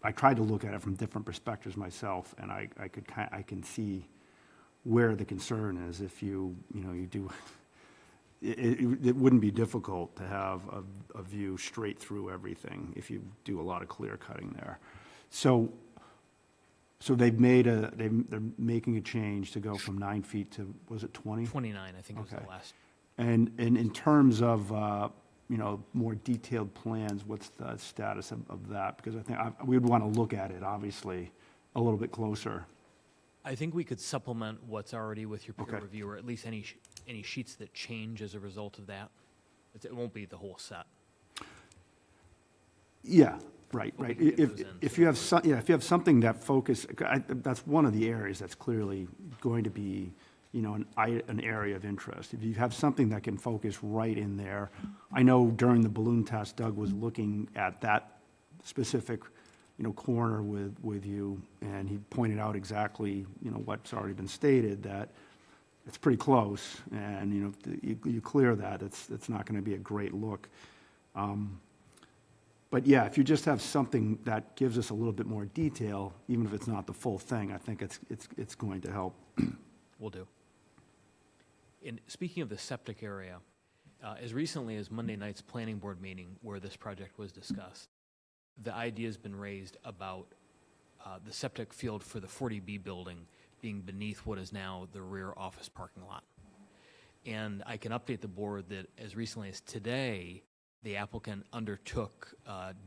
I tried to look at it from different perspectives myself, and I can see where the concern is. If you do, it wouldn't be difficult to have a view straight through everything if you do a lot of clear cutting there. So they're making a change to go from 9 feet to, was it 20? 29, I think was Okay. the last. And in terms of, more detailed plans, what's the status of that? Because I think we would want to look at it, obviously, a little bit closer. I think we could supplement what's already with your peer Okay. review, or at least any sheets that change as a result of that. It won't be the whole set. Yeah, right. But we can get those in, If so you have if you have something that that's one of the areas that's clearly going to be, an area of interest. If you have something that can focus right in there, I know during the balloon test, Doug was looking at that specific, corner with you, and he pointed out exactly, what's already been stated, that it's pretty close, and, you clear that, it's not going to be a great look. But yeah, if you just have something that gives us a little bit more detail, even if it's not the full thing, I think it's going to help. Will do. And speaking of the septic area, as recently as Monday night's planning board meeting where this project was discussed, the idea has been raised about the septic field for the 40B building being beneath what is now the rear office parking lot. And I can update the board that as recently as today, the applicant undertook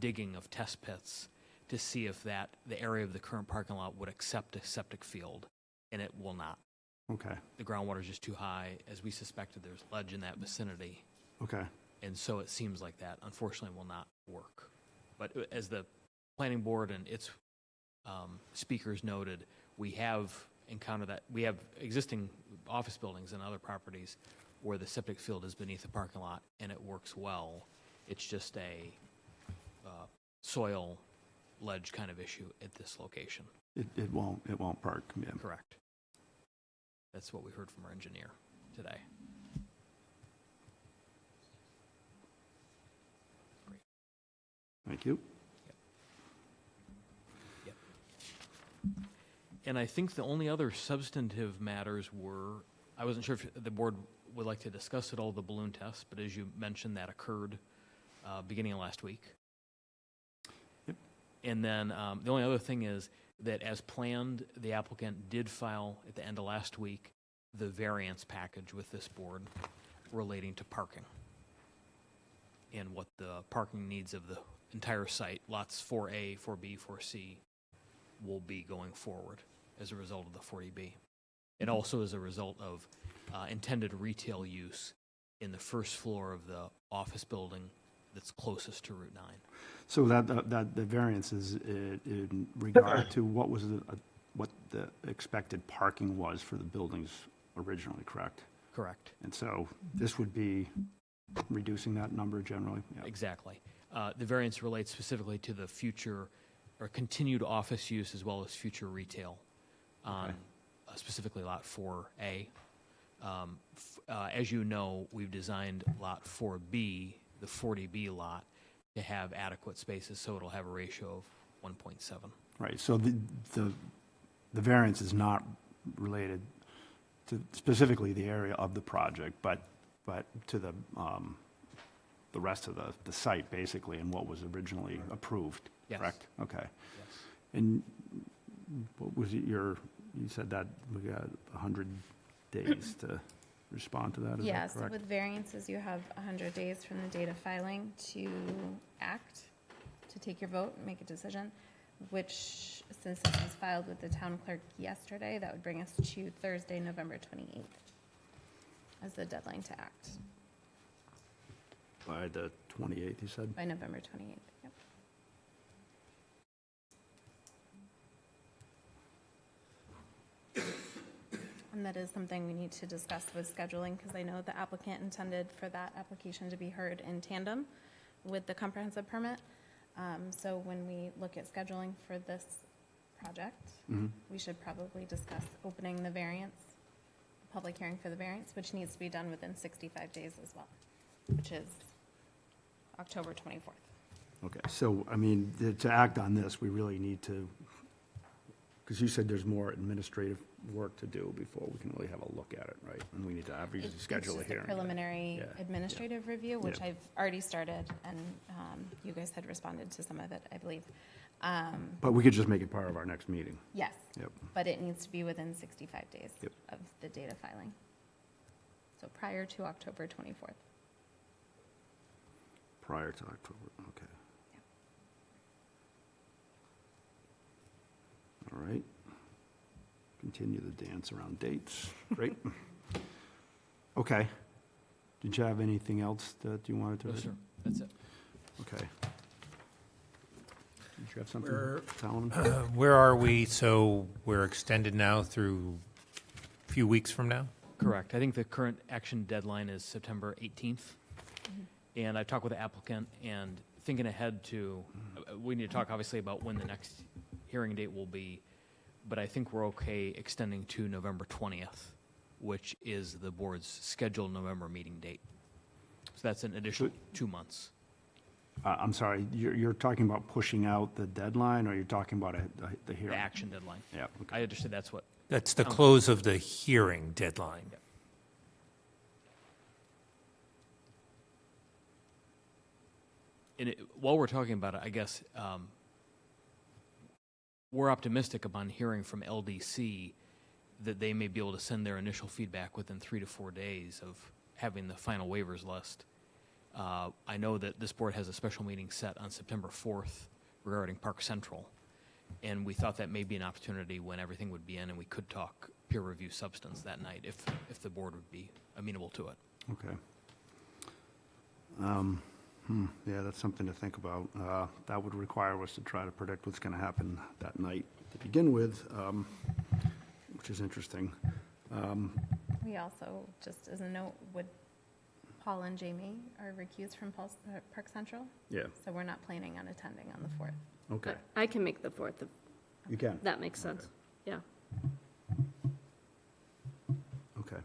digging of test pits to see if the area of the current parking lot would accept a septic field, and it will not. Okay, The groundwater is just too high. As we suspected, there's ledge in that vicinity, okay. and so it seems like that, unfortunately, will not work. But as the planning board and its speakers noted, we have encountered that. We have existing office buildings and other properties where the septic field is beneath the parking lot, and it works well. It's just a soil ledge kind of issue at this location. It won't park, yeah. Correct. That's what we heard from our engineer today. Thank you. And I think the only other substantive matters were, I wasn't sure if the board would like to discuss at all the balloon test, but as you mentioned, that occurred beginning of last week. Yep. And then the only other thing is that as planned, the applicant did file at the end of last week the variance package with this board relating to parking and what the parking needs of the entire site, lots 4A, 4B, 4C, will be going forward as a result of the 40B. And also as a result of intended retail use in the first floor of the office building that's closest to Route 9. So that the variance is in regard to what was what the expected parking was for the buildings originally, correct? Correct. And so this would be reducing that number generally? Yeah. Exactly. The variance relates specifically to the future or continued office use as well as future retail on specifically Lot 4A. As you know, we've designed Lot 4B, the 40B lot, to have adequate spaces, so it'll have a ratio of 1.7. Right, so the variance is not related to specifically the area of the project, but to the rest of the site, basically, and what was originally approved, Yes. correct? Okay. Yes. And what was it you said that we got 100 days to respond to that, is Yeah, that so correct? with variances, you have 100 days from the date of filing to act, to take your vote, make a decision, which, since this was filed with the town clerk yesterday, that would bring us to Thursday, November 28th as the deadline to act, By the 28th, you said? by November 28th. Yep. And that is something we need to discuss with scheduling, because I know the applicant intended for that application to be heard in tandem with the comprehensive permit. So when we look at scheduling for this project, we should probably discuss opening the variance, public hearing for the variance, which needs to be done within 65 days as well, which is October 24th. Okay, so, I mean, to act on this, we really need to, because you said there's more administrative work to do before we can really have a look at it, right? And we need to obviously schedule a It's hearing. just a preliminary Yeah, administrative review, which Yeah. I've already started, and you guys had responded to some of it, I believe. But we could just make it part of our next meeting. Yes, Yep. but it needs to be within 65 days Yep. of the date of filing. So prior to October 24th. Prior to October, okay. All right. Continue the dance around dates. Great. Okay. Did you have anything else that you wanted to? No, sir, that's it. Okay. Did you have something, We're- Talon? Where are we? So we're extended now through a few weeks from now? Correct. I think the current action deadline is September 18th. And I talked with the applicant, and thinking ahead to, we need to talk obviously about when the next hearing date will be, but I think we're okay extending to November 20th, which is the board's scheduled November meeting date. So that's an additional 2 months. I'm sorry, you're talking about pushing out the deadline, or you're talking about the The hearing? action deadline. Yeah, okay. I understood that's what, That's the close of the hearing deadline. and while we're talking about it, I guess, we're optimistic upon hearing from LDC that they may be able to send their initial feedback within 3 to 4 days of having the final waivers list. I know that this board has a special meeting set on September 4th regarding Park Central, and we thought that may be an opportunity when everything would be in and we could talk peer review substance that night if the board would be amenable to it. Okay. Yeah, that's something to think about. That would require us to try to predict what's going to happen that night to begin with, which is interesting. We also, just as a note, would Paul and Jamie are recused from Park Central, Yeah, so we're not planning on attending on the 4th. okay. I can make the 4th, if You can? that makes sense. Yeah. Okay.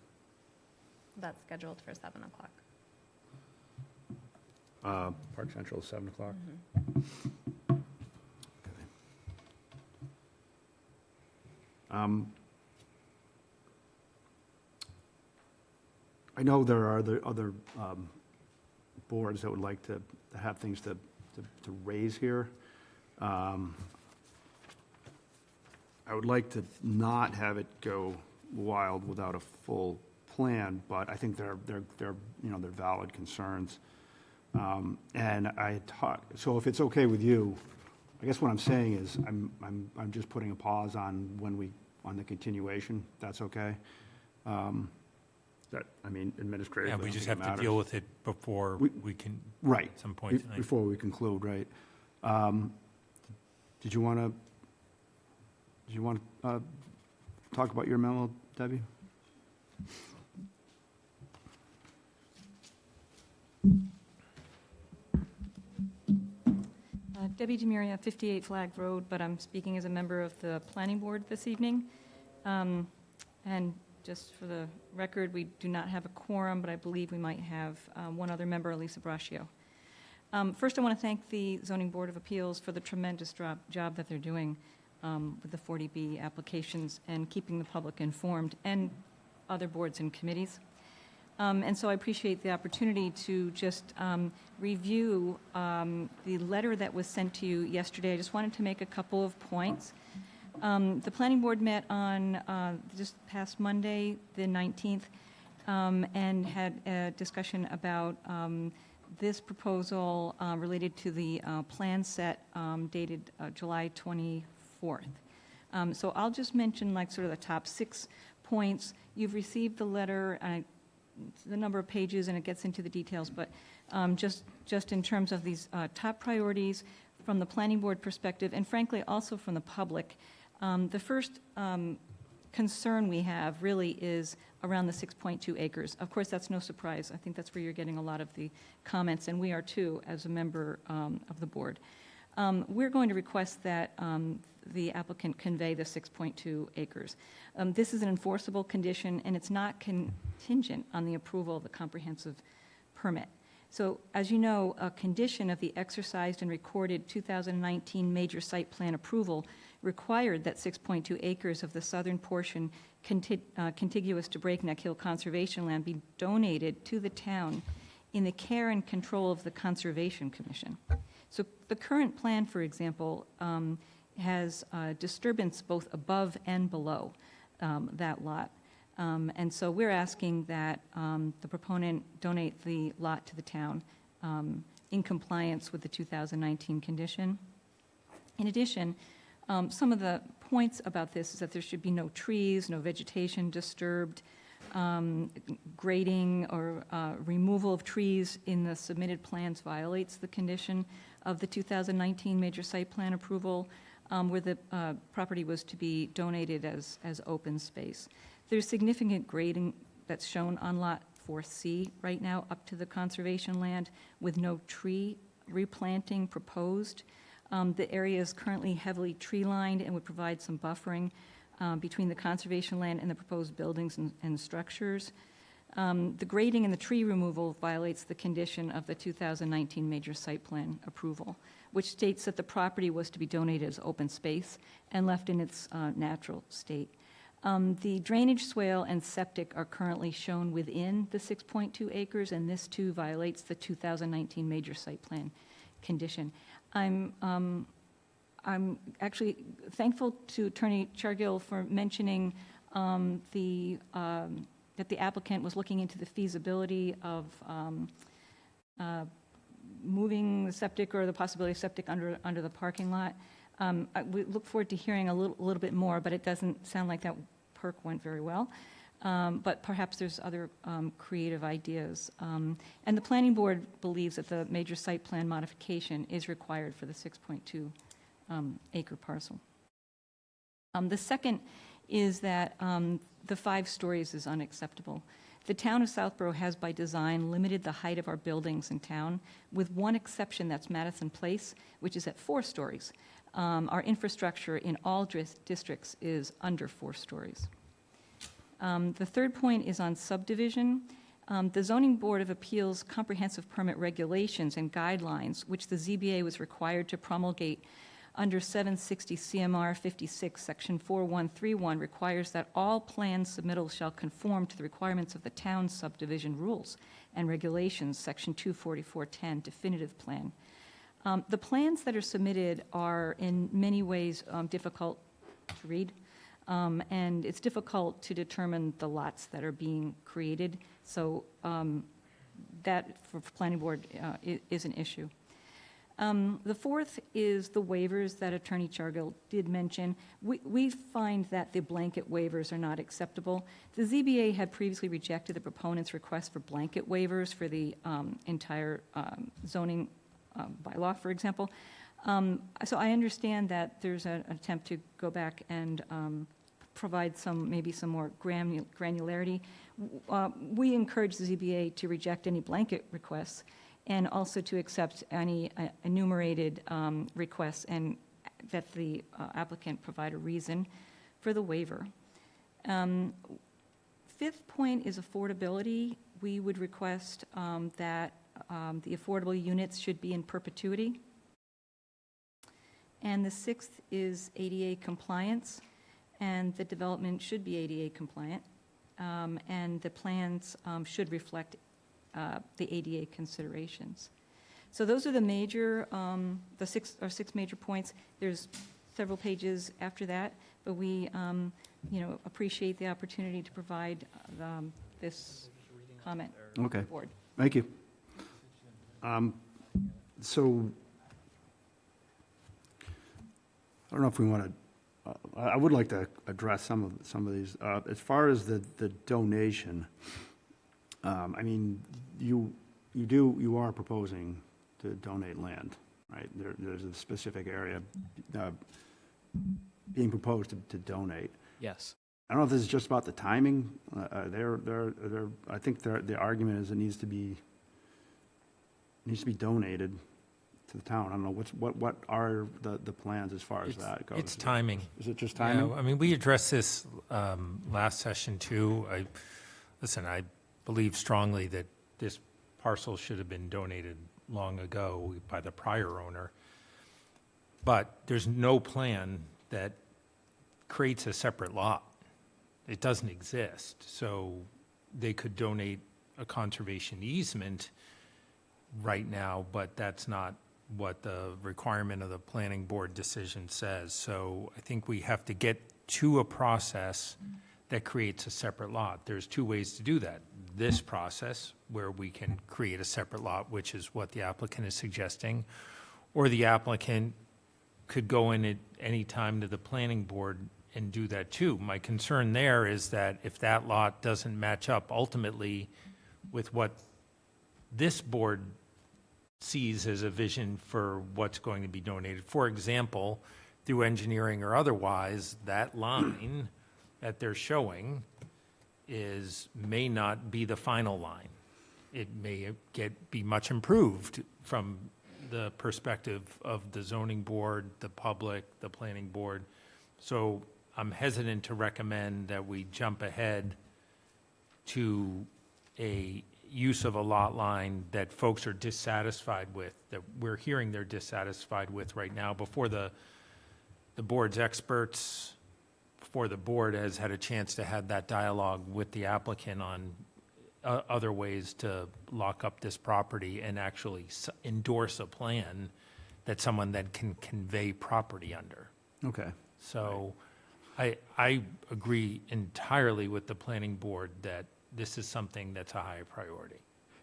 That's scheduled for 7 o'clock. Park Central is 7 o'clock? Okay. I know there are other boards that would like to have things to raise here. I would like to not have it go wild without a full plan, but I think they're valid concerns. And I had talked, so if it's okay with you, I guess what I'm saying is I'm just putting a pause on on the continuation. That's okay? Administratively. Yeah, I we don't just think it have to deal with it before we can, Right. at some point tonight. Before we conclude, right. Did you want to talk about your memo, Debbie? Debbie Demiria, 58 Flag Road, but I'm speaking as a member of the Planning Board this evening. And just for the record, we do not have a quorum, but I believe we might have one other member, Elisa Braccio. First, I want to thank the Zoning Board of Appeals for the tremendous job that they're doing with the 40B applications and keeping the public informed, and other boards and committees. And so I appreciate the opportunity to just review the letter that was sent to you yesterday. I just wanted to make a couple of points. The Planning Board met on just past Monday, the 19th, and had a discussion about this proposal related to the plan set dated July 24th. So I'll just mention like sort of the top 6 points. You've received the letter, the number of pages, and it gets into the details, but just in terms of these top priorities from the Planning Board perspective, and frankly also from the public, the first concern we have really is around the 6.2 acres. Of course, that's no surprise. I think that's where you're getting a lot of the comments, and we are too, as a member of the board. We're going to request that the applicant convey the 6.2 acres. This is an enforceable condition, and it's not contingent on the approval of the comprehensive permit. So, as you know, a condition of the exercised and recorded 2019 major site plan approval required that 6.2 acres of the southern portion contiguous to Breakneck Hill Conservation Land be donated to the town in the care and control of the Conservation Commission. So the current plan, for example, has disturbance both above and below that lot. And so we're asking that the proponent donate the lot to the town in compliance with the 2019 condition. In addition, some of the points about this is that there should be no trees, no vegetation disturbed, grading or removal of trees in the submitted plans violates the condition of the 2019 major site plan approval, where the property was to be donated as open space. There's significant grading that's shown on Lot 4C right now up to the conservation land with no tree replanting proposed. The area is currently heavily tree-lined and would provide some buffering between the conservation land and the proposed buildings and structures. The grading and the tree removal violates the condition of the 2019 major site plan approval, which states that the property was to be donated as open space and left in its natural state. The drainage swale and septic are currently shown within the 6.2 acres, and this too violates the 2019 major site plan condition. I'm actually thankful to Attorney Chargill for mentioning that the applicant was looking into the feasibility of moving the septic or the possibility of septic under the parking lot. We look forward to hearing a little bit more, but it doesn't sound like that perk went very well. But perhaps there's other creative ideas. And the planning board believes that the major site plan modification is required for the 6.2 acre parcel. The second is that the 5 stories is unacceptable. The town of Southborough has by design limited the height of our buildings in town, with one exception, that's Madison Place, which is at 4 stories. Our infrastructure in all districts is under 4 stories. The third point is on subdivision. The Zoning Board of Appeals comprehensive permit regulations and guidelines, which the ZBA was required to promulgate under 760 CMR 56, Section 4131, requires that all plan submittals shall conform to the requirements of the town's subdivision rules and regulations, Section 24410, definitive plan. The plans that are submitted are in many ways difficult to read, and it's difficult to determine the lots that are being created, so that, for planning board, is an issue. The fourth is the waivers that Attorney Chargill did mention. We find that the blanket waivers are not acceptable. The ZBA had previously rejected the proponent's request for blanket waivers for the entire zoning bylaw, for example. So I understand that there's an attempt to go back and provide maybe some more granularity. We encourage the ZBA to reject any blanket requests and also to accept any enumerated requests, and that the applicant provide a reason for the waiver. Fifth point is affordability. We would request that the affordable units should be in perpetuity. And the sixth is ADA compliance, and the development should be ADA compliant, and the plans should reflect the ADA considerations. So those are the major, the six major points. There's several pages after that, but we, appreciate the opportunity to provide this comment. Okay, Board. thank you. So, I don't know if we want to, I would like to address some of these. As far as the donation, I mean, you are proposing to donate land, right? There's a specific area being proposed to donate. Yes. I don't know if this is just about the timing. I think the argument is it needs to be donated to the town. I don't know, what are the plans as far as that goes? It's timing. Is it just timing? Yeah, I mean, we addressed this last session too. I believe strongly that this parcel should have been donated long ago by the prior owner. But there's no plan that creates a separate lot. It doesn't exist. So they could donate a conservation easement right now, but that's not what the requirement of the planning board decision says. So I think we have to get to a process that creates a separate lot. There's 2 ways to do that. This process, where we can create a separate lot, which is what the applicant is suggesting, or the applicant could go in at any time to the planning board and do that too. My concern there is that if that lot doesn't match up ultimately with what this board sees as a vision for what's going to be donated. For example, through engineering or otherwise, that line that they're showing may not be the final line. It may be much improved from the perspective of the zoning board, the public, the planning board. So I'm hesitant to recommend that we jump ahead to a use of a lot line that folks are dissatisfied with, that we're hearing they're dissatisfied with right now, before the board's experts, before the board has had a chance to have that dialogue with the applicant on other ways to lock up this property and actually endorse a plan that someone then can convey property under. Okay. So I agree entirely with the planning board that this is something that's a high priority.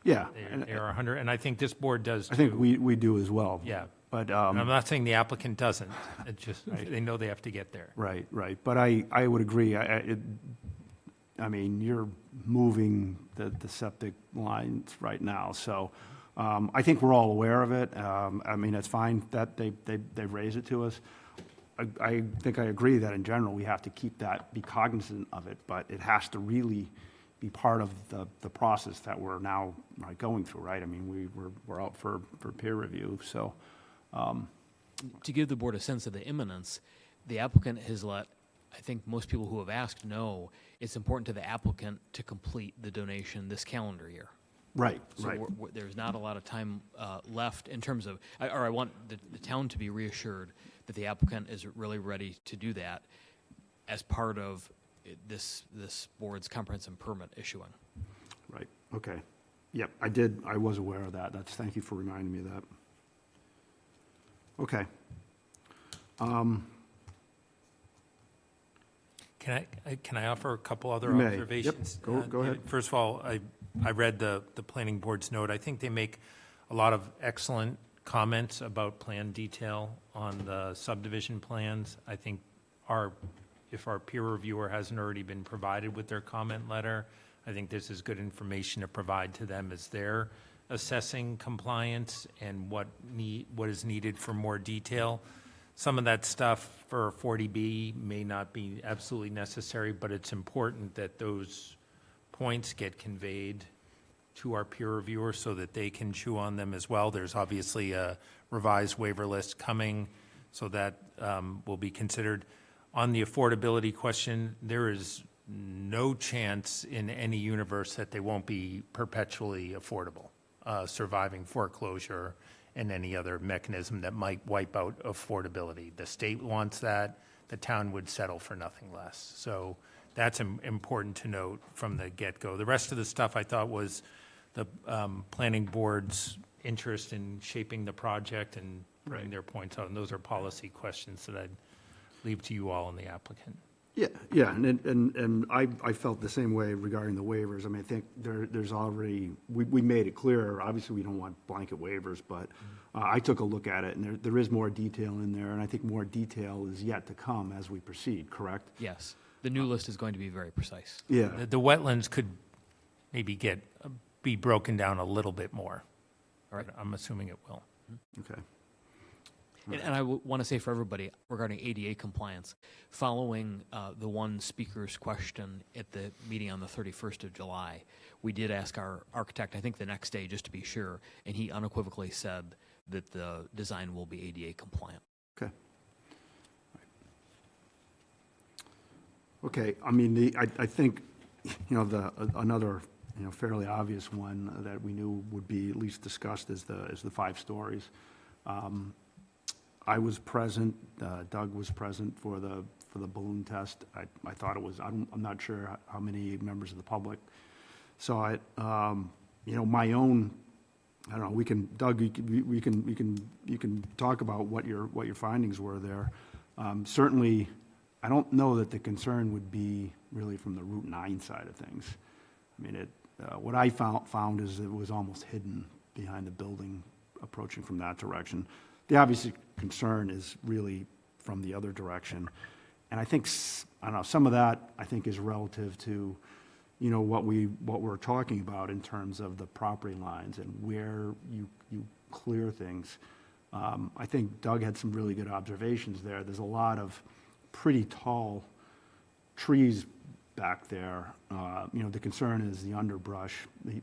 Yeah. They're 100, and I think this board does too. I think we do as well. Yeah. But, And I'm not saying the applicant doesn't, it's just, they know they have to get there. right, right. But I would agree. I mean, you're moving the septic lines right now, so I think we're all aware of it. I mean, it's fine that they raise it to us. I think I agree that in general, we have to be cognizant of it, but it has to really be part of the process that we're now going through, right? I mean, we're out for peer review, so. To give the board a sense of the imminence, the applicant has let, I think most people who have asked know, it's important to the applicant to complete the donation this calendar year. Right, So right. there's not a lot of time left in terms of, I want the town to be reassured that the applicant is really ready to do that as part of this board's comprehensive permit issuing. Right, okay. Yep, I was aware of that. Thank you for reminding me of that. Okay. Can I offer a couple other You may. Yep. observations? Go ahead. First of all, I read the planning board's note. I think they make a lot of excellent comments about plan detail on the subdivision plans. I think if our peer reviewer hasn't already been provided with their comment letter, I think this is good information to provide to them as they're assessing compliance and what is needed for more detail. Some of that stuff for 40B may not be absolutely necessary, but it's important that those points get conveyed to our peer reviewer so that they can chew on them as well. There's obviously a revised waiver list coming, so that will be considered. On the affordability question, there is no chance in any universe that they won't be perpetually affordable, surviving foreclosure and any other mechanism that might wipe out affordability. The state wants that. The town would settle for nothing less. So that's important to note from the get-go. The rest of the stuff I thought was the planning board's interest in shaping the project and bringing their points out. And those are policy questions that I'd leave to you all and the applicant. Yeah, and I felt the same way regarding the waivers. I mean, I think there's already, we made it clear, obviously we don't want blanket waivers, but I took a look at it, and there is more detail in there, and I think more detail is yet to come as we proceed, correct? Yes, the new list is going to be very precise. Yeah, The wetlands could maybe be broken down a little bit more. All right. I'm assuming it will. okay. And I want to say for everybody regarding ADA compliance, following the one speaker's question at the meeting on the 31st of July, we did ask our architect, I think the next day, just to be sure, and he unequivocally said that the design will be ADA compliant. Okay. Okay, I mean, I think, another, fairly obvious one that we knew would be at least discussed is the 5 stories. I was present, Doug was present for the balloon test. I thought it was, I'm not sure how many members of the public saw it. My own, I don't know, Doug, you can talk about what your findings were there. Certainly, I don't know that the concern would be really from the Route 9 side of things. I mean, what I found is it was almost hidden behind the building approaching from that direction. The obvious concern is really from the other direction. And I think, I don't know, some of that, I think, is relative to, what we're talking about in terms of the property lines and where you clear things. I think Doug had some really good observations there. There's a lot of pretty tall trees back there. The concern is the underbrush,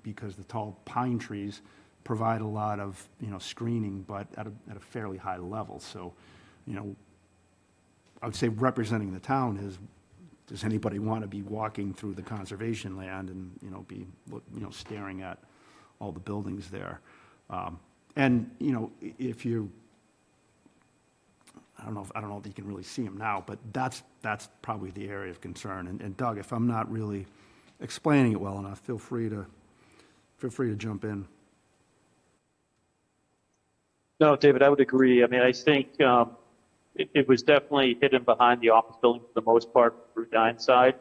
because the tall pine trees provide a lot of, screening, but at a fairly high level. So, I would say representing the town is does anybody want to be walking through the conservation land and, staring at all the buildings there? And, if you, I don't know if you can really see them now, but that's probably the area of concern. And Doug, if I'm not really explaining it well enough, feel free to jump in. No, David, I would agree. I mean, I think it was definitely hidden behind the office building for the most part, Route 9 side.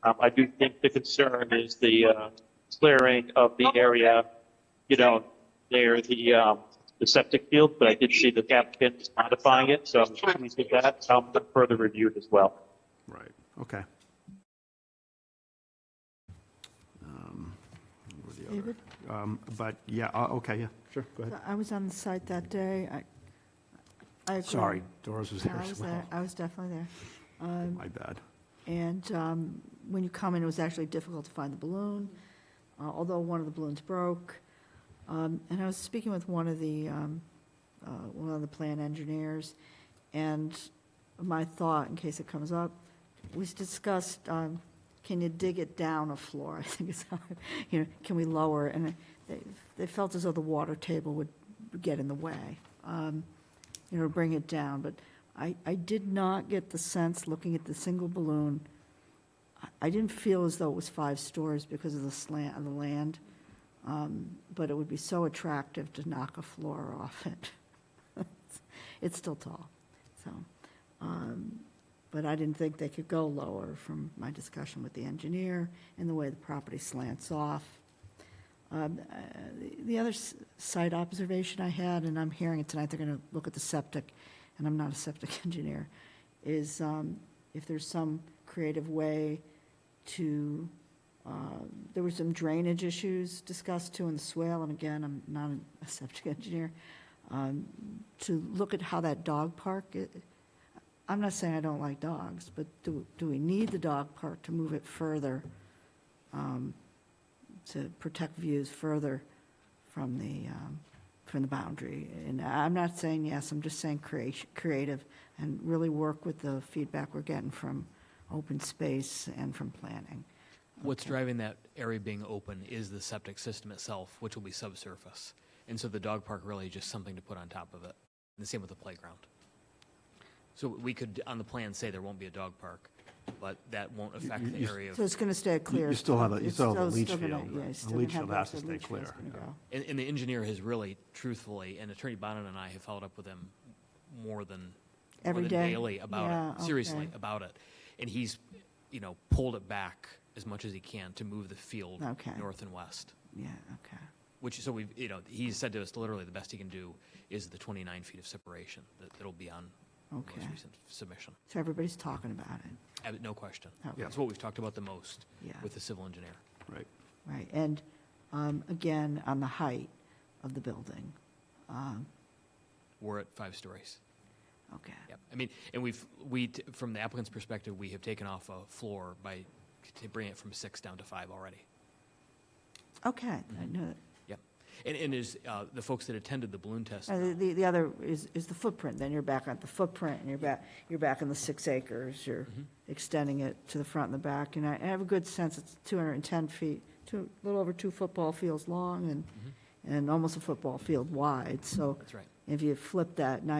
I do think the concern is the clearing of the area, near the septic field, but I did see the applicant is modifying it, so I'm pleased with that. I'll further review it as well. Right, okay. Where the other- David? But, yeah, okay, yeah, sure, go ahead. I was on the site that day. I agree. Sorry, Doris was Yeah, there I as was well. there. I was definitely there. My bad. And when you come in, it was actually difficult to find the balloon, although one of the balloons broke. And I was speaking with one of the plant engineers, and my thought, in case it comes up, we discussed, can you dig it down a floor? I think it's, can we lower it? And they felt as though the water table would get in the way, to bring it down. But I did not get the sense, looking at the single balloon, I didn't feel as though it was 5 stories because of the slant of the land. But it would be so attractive to knock a floor off it. It's still tall, so. But I didn't think they could go lower from my discussion with the engineer and the way the property slants off. The other site observation I had, and I'm hearing it tonight, they're going to look at the septic, and I'm not a septic engineer, is if there's some creative way to, there were some drainage issues discussed too in the swale, and again, I'm not a septic engineer, to look at how that dog park, I'm not saying I don't like dogs, but do we need the dog park to move it further, to protect views further from the boundary? And I'm not saying yes, I'm just saying creative, and really work with the feedback we're getting from open space and from planning. What's driving that area being open is the septic system itself, which will be subsurface. And so the dog park really is just something to put on top of it. And the same with the playground. So we could, on the plan, say there won't be a dog park, but that won't affect the area. So it's going to stay clear. You still have a It's leach still gonna- field. yeah, The it's still leach gonna have field has that, to so stay leach field's clear. gonna Yeah. go. And the engineer has really, truthfully, and Attorney Bonin and I have followed up with him more than Every more than day? daily about Yeah, it. Seriously, okay. about it. And he's, pulled it back as much as he can to move the field Okay. north and west. Yeah, okay. Which, so we've, he said to us, literally, the best he can do is the 29 feet of separation that'll be on the Okay. most recent submission. So everybody's talking about it. No question. Okay. That's what we've talked about the most Yeah. with the civil engineer. Right. Right, and again, on the height of the building. We're at 5 stories. Okay. Yep. I mean, and from the applicant's perspective, we have taken off a floor to bring it from 6 down to 5 already. Okay, I know that. Yep. And is the folks that attended the balloon test, The other is the footprint, then you're back at the footprint, and you're back in the 6 acres, you're extending it to the front and the back, and I have a good sense it's 210 feet, a little over 2 football fields long, and almost a football field wide, so that's right. if you flip that, now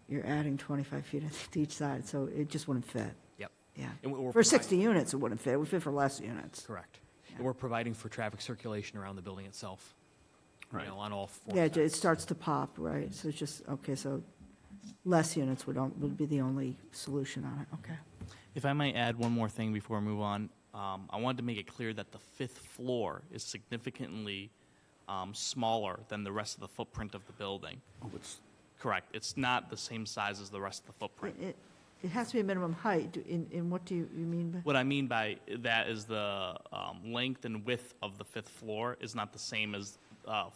you're adding 25 feet, I think, to each side, so it just wouldn't fit. Yep. Yeah. And we're For 60 units, it wouldn't fit, it would fit for less units. Correct. And we're providing for traffic circulation around the building itself. Right. On all 4 Yeah, sides. it starts to pop, right, so it's just, okay, so less units would be the only solution on it, okay. If I might add one more thing before we move on, I wanted to make it clear that the 5th floor is significantly smaller than the rest of the footprint of the building. Oh, it's, Correct. It's not the same size as the rest of the footprint. It has to be a minimum height, in what do you mean by? What I mean by that is the length and width of the 5th floor is not the same as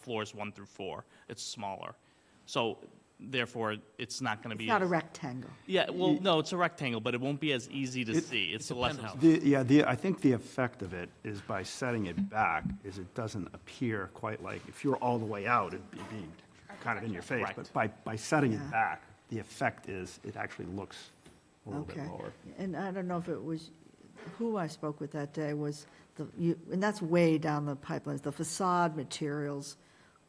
floors 1 through 4. It's smaller. So therefore, it's not going to be. It's not a rectangle. Yeah, well, no, it's a rectangle, but it won't be as easy to see. It's a less. penthouse. I think the effect of it is by setting it back, is it doesn't appear quite like, if you're all the way out, it'd be kind of in your face. Correct. But by setting Yeah. it back, the effect is, it actually looks or a little bit Okay. lower. And I don't know if it was, who I spoke with that day was, and that's way down the pipelines, the facade materials,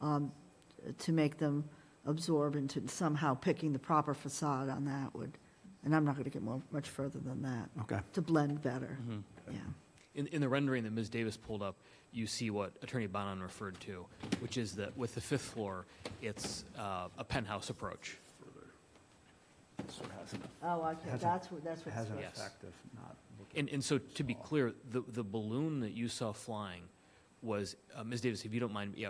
to make them absorb into somehow picking the proper facade on that would, and I'm not going to get much further than that. Okay. To blend better, yeah. In the rendering that Ms. Davis pulled up, you see what Attorney Bonan referred to, which is that with the fifth floor, it's a penthouse approach. So it has an, Oh, okay, Has a- that's what, that's has an what's, Yes. effect of not looking. And so to be clear, the balloon that you saw flying was, Ms. Davis, if you don't mind, yeah,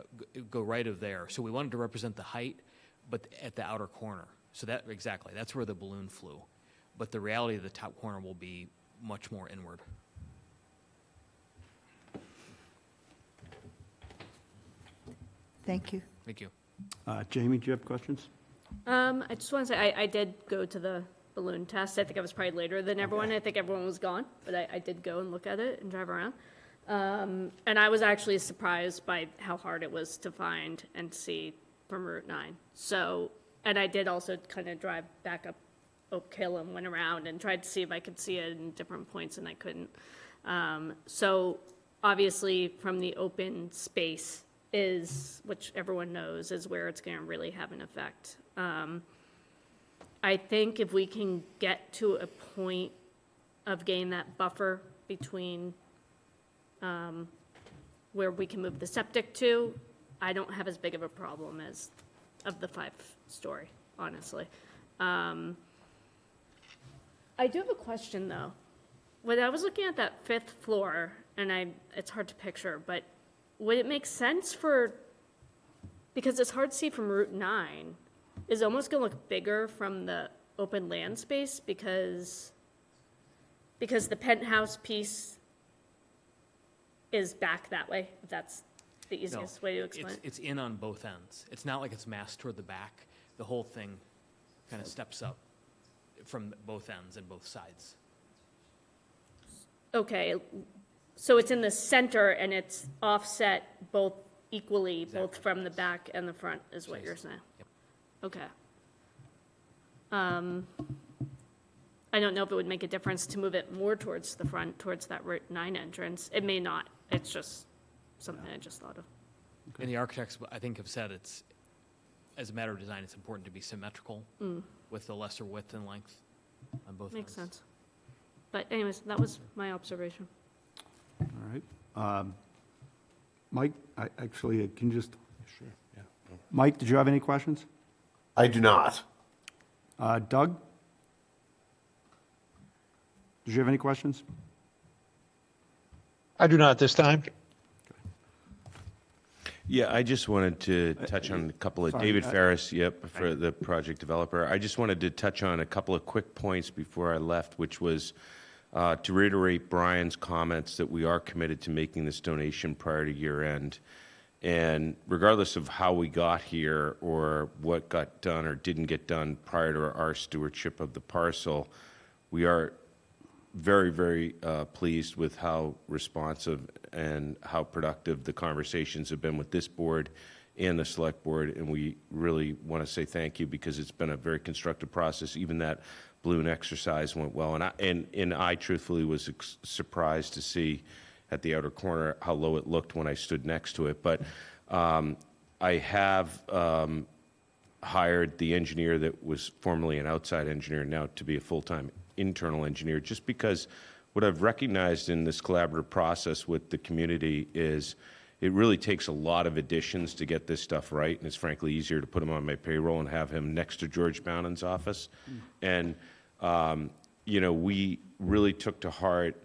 go right of there. So we wanted to represent the height, but at the outer corner. So that, exactly, that's where the balloon flew. But the reality of the top corner will be much more inward. thank you. Thank you. Jamie, do you have questions? I just want to say, I did go to the balloon test. I think I was probably later than everyone. I think everyone was gone, but I did go and look at it and drive around. And I was actually surprised by how hard it was to find and see from Route 9. So, and I did also kind of drive back up Oak Hill and went around and tried to see if I could see it in different points, and I couldn't. So obviously from the open space is, which everyone knows, is where it's going to really have an effect. I think if we can get to a point of getting that buffer between where we can move the septic to, I don't have as big of a problem as of the 5-story, honestly. I do have a question, though. When I was looking at that 5th floor, and it's hard to picture, but would it make sense for, because it's hard to see from Route 9, is it almost gonna look bigger from the open land space because the penthouse piece is back that way, if that's the easiest way to explain it? It's in on both ends. It's not like it's massed toward the back. The whole thing kind of steps up from both ends and both sides. Okay, so it's in the center and it's offset both equally, both Exactly. from the back and the front, is what you're saying? Yep. Okay. I don't know if it would make a difference to move it more towards the front, towards that Route 9 entrance. It may not. It's just something I just thought of. And the architects, I think, have said it's, as a matter of design, it's important to be symmetrical with the lesser width and length on both ends. Makes sense. But anyways, that was my observation. All right. Mike, actually, can you just, Sure, yeah. Mike, did you have any questions? I do not. Doug? Did you have any questions? I do not this time. Yeah, I just wanted to touch on a couple of, sorry, David Ferris, yep, for the project developer. I just wanted to touch on a couple of quick points before I left, which was to reiterate Brian's comments that we are committed to making this donation prior to year end. And regardless of how we got here or what got done or didn't get done prior to our stewardship of the parcel, we are very, very pleased with how responsive and how productive the conversations have been with this board and the select board. And we really want to say thank you because it's been a very constructive process. Even that balloon exercise went well. And I truthfully was surprised to see at the outer corner how low it looked when I stood next to it. But I have hired the engineer that was formerly an outside engineer now to be a full-time internal engineer, just because what I've recognized in this collaborative process with the community is it really takes a lot of additions to get this stuff right, and it's frankly easier to put him on my payroll and have him next to George Bounden's office. And you know, we really took to heart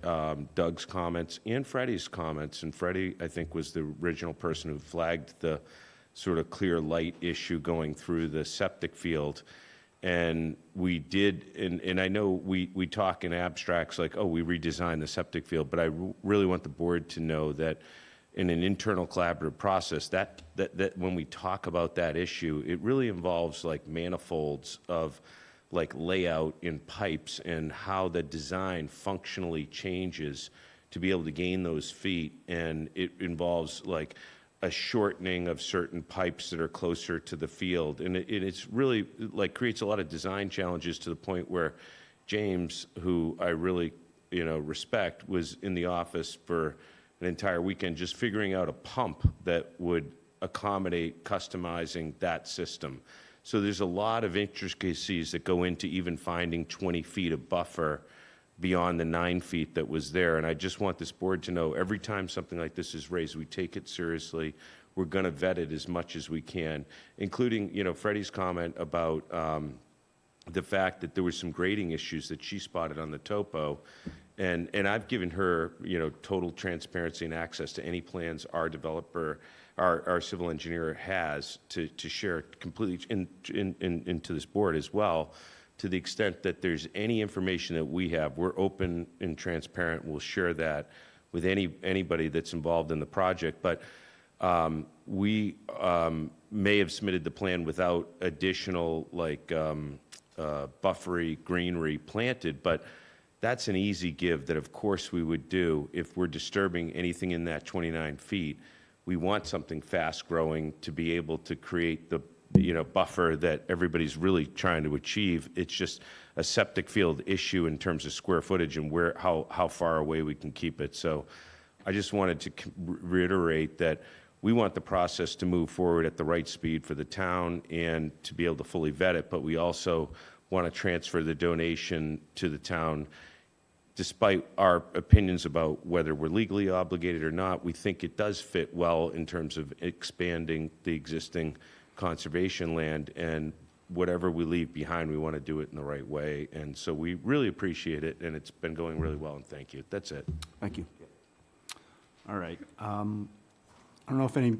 Doug's comments and Freddie's comments, and Freddie, I think, was the original person who flagged the sort of clear light issue going through the septic field. And we did, and I know we talk in abstracts like, oh, we redesigned the septic field, but I really want the board to know that in an internal collaborative process, that when we talk about that issue, it really involves like manifolds of like layout in pipes and how the design functionally changes to be able to gain those feet. And it involves like a shortening of certain pipes that are closer to the field. And it's really like creates a lot of design challenges to the point where James, who I really, respect, was in the office for an entire weekend just figuring out a pump that would accommodate customizing that system. So there's a lot of intricacies that go into even finding 20 feet of buffer beyond the 9 feet that was there. And I just want this board to know every time something like this is raised, we take it seriously. We're going to vet it as much as we can, including, Freddie's comment about the fact that there were some grading issues that she spotted on the topo. And I've given her, total transparency and access to any plans our developer, our civil engineer has to share completely into this board as well. To the extent that there's any information that we have, we're open and transparent. We'll share that with anybody that's involved in the project. But we may have submitted the plan without additional, buffery greenery planted, but that's an easy give that, of course, we would do if we're disturbing anything in that 29 feet. We want something fast-growing to be able to create the buffer that everybody's really trying to achieve. It's just a septic field issue in terms of square footage and how far away we can keep it. So I just wanted to reiterate that we want the process to move forward at the right speed for the town and to be able to fully vet it, but we also want to transfer the donation to the town. Despite our opinions about whether we're legally obligated or not, we think it does fit well in terms of expanding the existing conservation land, and whatever we leave behind, we want to do it in the right way. And so we really appreciate it, and it's been going really well, and thank you. That's it. Thank you. All right. I don't know if any,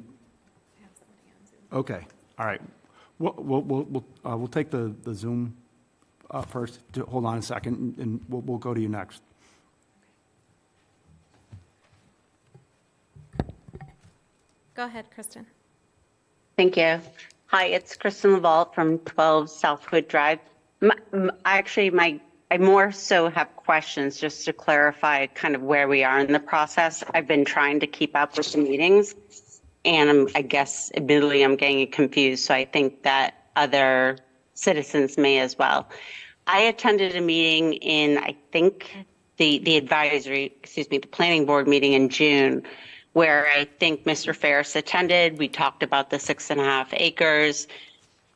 okay, all right. We'll take the Zoom first. Hold on a second, and we'll go to you next. Go ahead, Kristen. Thank you. Hi, it's Kristen Laval from 12 Southwood Drive. I more so have questions just to clarify kind of where we are in the process. I've been trying to keep up with the meetings, and I guess admittedly I'm getting confused, so I think that other citizens may as well. I attended a meeting in, I think, the planning board meeting in June, where I think Mr. Ferris attended. We talked about the 6.5 acres.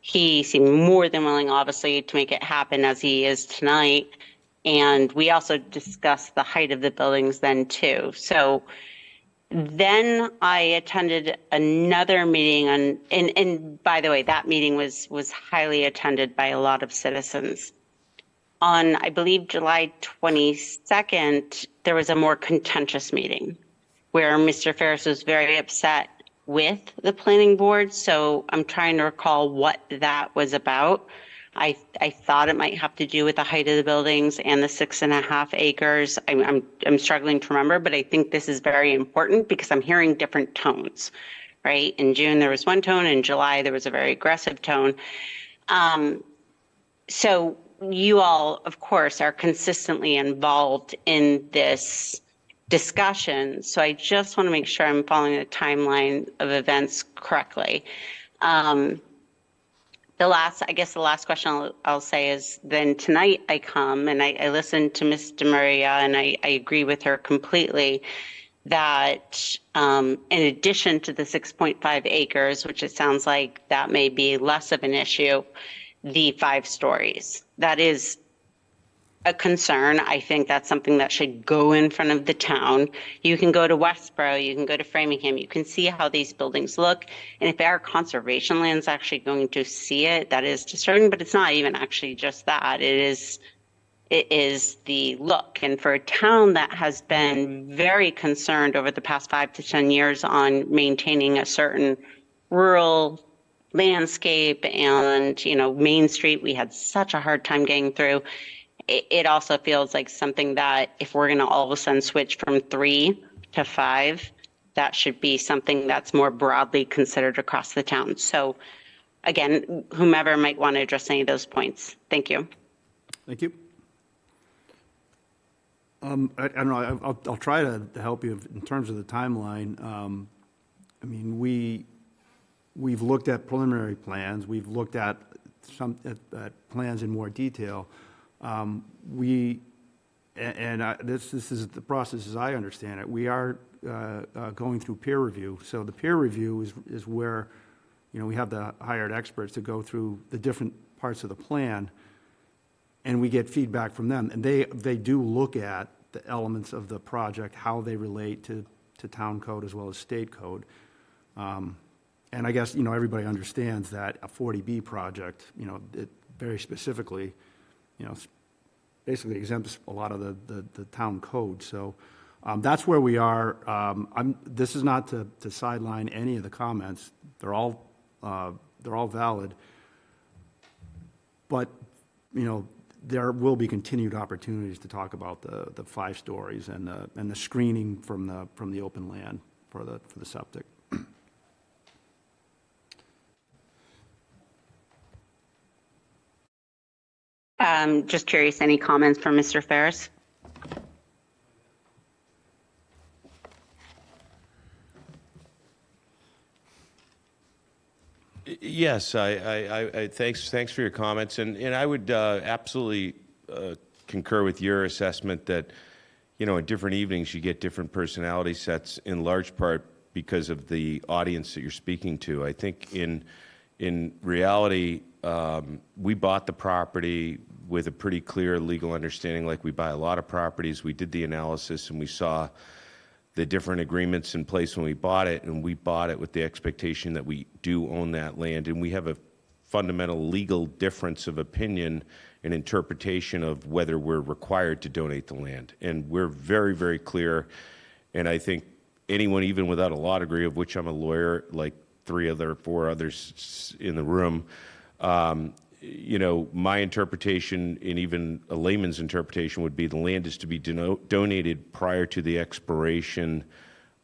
He seemed more than willing, obviously, to make it happen as he is tonight. And we also discussed the height of the buildings then too. So then I attended another meeting and by the way, that meeting was highly attended by a lot of citizens. On, I believe, July 22nd, there was a more contentious meeting where Mr. Ferris was very upset with the planning board. So I'm trying to recall what that was about. I thought it might have to do with the height of the buildings and the 6.5 acres. I'm struggling to remember, but I think this is very important because I'm hearing different tones, right? In June, there was one tone. In July, there was a very aggressive tone. So you all, of course, are consistently involved in this discussion. So I just want to make sure I'm following the timeline of events correctly. The last question I'll say is then tonight I come and I listened to Ms. DeMaria and I agree with her completely that in addition to the 6.5 acres, which it sounds like that may be less of an issue, the 5 stories, that is a concern. I think that's something that should go in front of the town. You can go to Westboro, you can go to Framingham, you can see how these buildings look. And if our conservation land is actually going to see it, that is disturbing, but it's not even actually just that. It is the look. And for a town that has been very concerned over the past 5 to 10 years on maintaining a certain rural landscape and, Main Street, we had such a hard time getting through. It also feels like something that if we're going to all of a sudden switch from 3 to 5, that should be something that's more broadly considered across the town. So again, whomever might want to address any of those points. Thank you. Thank you. I don't know, I'll try to help you in terms of the timeline. We've looked at preliminary plans. We've looked at plans in more detail. This is the process as I understand it. We are going through peer review. So the peer review is where, we have the hired experts to go through the different parts of the plan, and we get feedback from them. And they do look at the elements of the project, how they relate to town code as well as state code. And I guess, everybody understands that a 40B project, it very specifically, basically exempts a lot of the town code. So that's where we are. This is not to sideline any of the comments. They're all valid. But, there will be continued opportunities to talk about the 5 stories and the screening from the open land for the septic. Just curious, any comments from Mr. Ferris? Yes, I thanks for your comments, and I would absolutely concur with your assessment that, in different evenings you get different personality sets, in large part because of the audience that you're speaking to. I think in reality, we bought the property with a pretty clear legal understanding, like we buy a lot of properties. We did the analysis and we saw the different agreements in place when we bought it, and we bought it with the expectation that we do own that land, and we have a fundamental legal difference of opinion and interpretation of whether we're required to donate the land. And we're very, very clear, and I think anyone, even without a law degree, of which I'm a lawyer, like 4 others in the room, my interpretation, and even a layman's interpretation, would be the land is to be donated prior to the expiration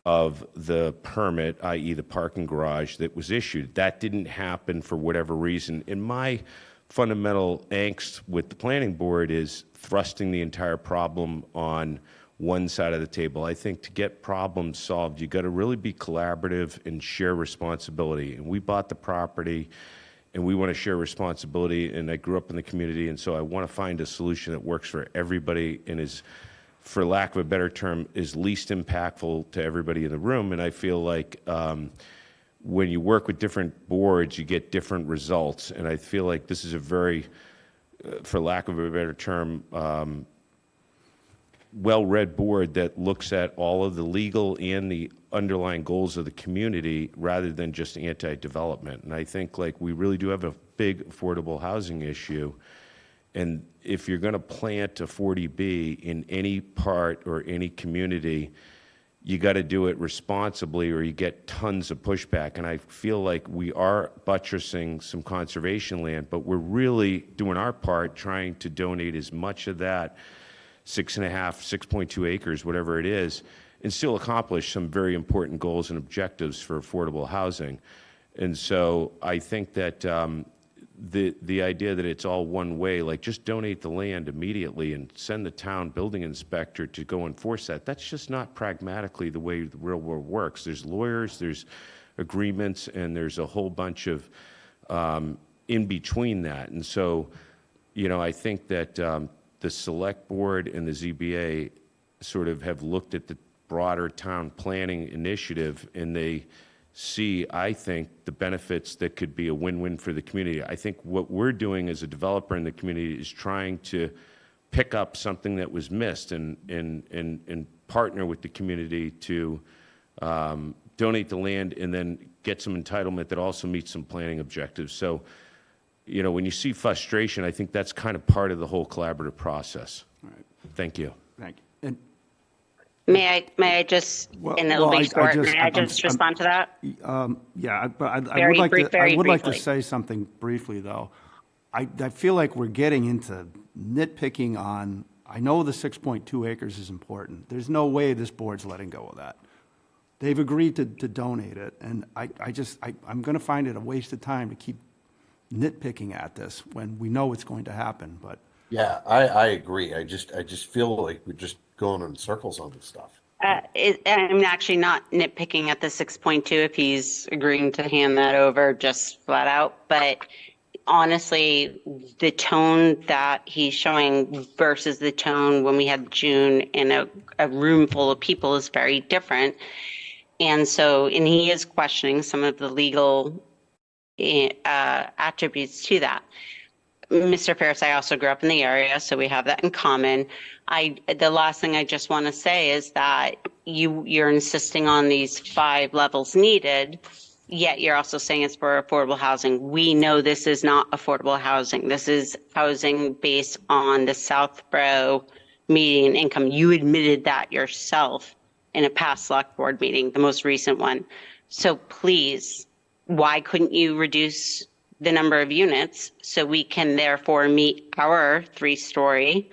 of the permit, i.e. the parking garage that was issued. That didn't happen for whatever reason. And my fundamental angst with the planning board is thrusting the entire problem on one side of the table. I think to get problems solved, you got to really be collaborative and share responsibility. And we bought the property, and we want to share responsibility, and I grew up in the community, and so I want to find a solution that works for everybody and is, for lack of a better term, is least impactful to everybody in the room. And I feel like when you work with different boards, you get different results, and I feel like this is a very, for lack of a better term, well-read board that looks at all of the legal and the underlying goals of the community rather than just anti-development. And I think we really do have a big affordable housing issue. And if you're going to plant a 40B in any part or any community, you got to do it responsibly or you get tons of pushback. And I feel like we are buttressing some conservation land, but we're really doing our part trying to donate as much of that 6.2 acres, whatever it is, and still accomplish some very important goals and objectives for affordable housing. And so I think that the idea that it's all one way, like just donate the land immediately and send the town building inspector to go enforce that, that's just not pragmatically the way the real world works. There's lawyers, there's agreements, and there's a whole bunch of in between that. And so, I think that the select board and the ZBA sort of have looked at the broader town planning initiative, and they see, I think, the benefits that could be a win-win for the community. I think what we're doing as a developer in the community is trying to pick up something that was missed and partner with the community to donate the land and then get some entitlement that also meets some planning objectives. So, when you see frustration, I think that's kind of part of the whole collaborative process. All right. Thank you. Thank you. And May I just, and it'll be short, may I just respond to that? yeah, but I Very would like brief- to, very I would like to briefly. say something briefly, though. I feel like we're getting into nitpicking on, I know the 6.2 acres is important. There's no way this board's letting go of that. They've agreed to donate it, and I'm going to find it a waste of time to keep nitpicking at this when we know it's going to happen, but. Yeah, I agree. I just feel like we're just going in circles on this stuff. I'm actually not nitpicking at the 6.2 if he's agreeing to hand that over just flat out, but honestly, the tone that he's showing versus the tone when we had June in a room full of people is very different. And so, and he is questioning some of the legal attributes to that. Mr. Ferris, I also grew up in the area, so we have that in common. The last thing I just want to say is that you're insisting on these 5 levels needed, yet you're also saying it's for affordable housing. We know this is not affordable housing. This is housing based on the Southborough median income. You admitted that yourself in a past select board meeting, the most recent one. So please, why couldn't you reduce the number of units so we can therefore meet our 3-story,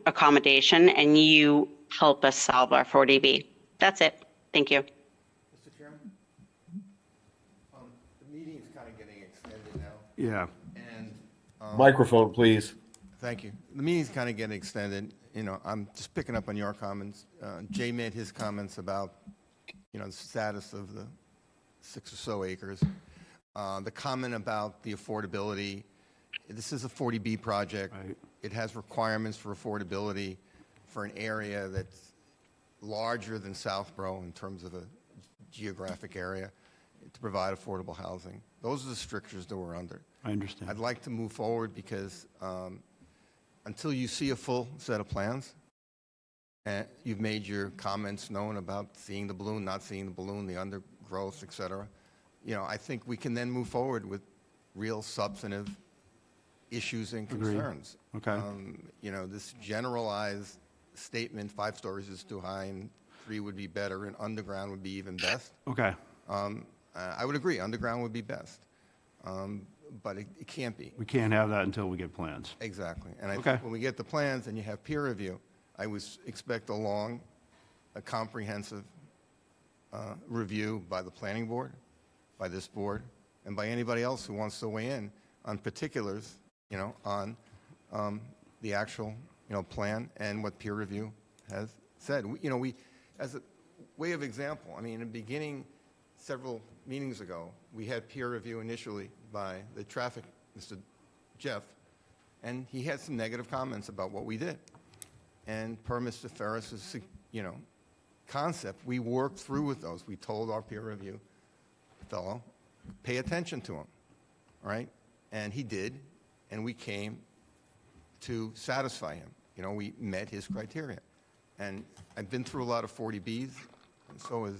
accommodation, and you help us solve our 40B? That's it. Thank you. Mr. Chairman? The meeting is kind of getting extended now, Yeah. and. Microphone, please. Thank you. The meeting's kind of getting extended. I'm just picking up on your comments. Jay made his comments about, the status of the 6 or so acres. The comment about the affordability. This is a 40B project. Right. It has requirements for affordability for an area that's larger than Southborough in terms of a geographic area to provide affordable housing. Those are the strictures that we're under. I understand. I'd like to move forward because until you see a full set of plans, and you've made your comments known about seeing the balloon, not seeing the balloon, the undergrowth, et cetera, I think we can then move forward with real substantive issues and Agreed. concerns. Okay. This generalized statement, 5 stories is too high and 3 would be better and underground would be even best. Okay. I would agree, underground would be best. But it can't be. We can't have that until we get plans. Exactly. And I Okay. think when we get the plans and you have peer review, I would expect a comprehensive review by the planning board, by this board, and by anybody else who wants to weigh in on particulars, on the actual, plan and what peer review has said. We as a way of example, in the beginning, several meetings ago, we had peer review initially by the traffic, Mr. Jeff, and he had some negative comments about what we did. And per Mr. Ferris's, concept, we worked through with those. We told our peer review fellow, pay attention to him, all right? And he did, and we came to satisfy him. We met his criteria. And I've been through a lot of 40Bs, and so has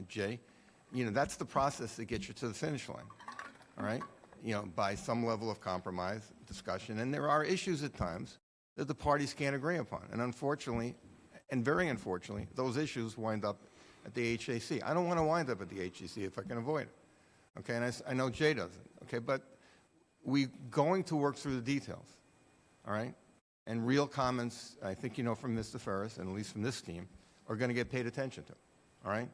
Jay. That's the process that gets you to the finish line, all right? By some level of compromise, discussion. And there are issues at times that the parties can't agree upon. And unfortunately, and very unfortunately, those issues wind up at the HAC. I don't want to wind up at the HAC if I can avoid it, okay? And I know Jay doesn't, okay? But we're going to work through the details, all right? And real comments, I think from Mr. Ferris, and at least from this team, are going to get paid attention to, all right?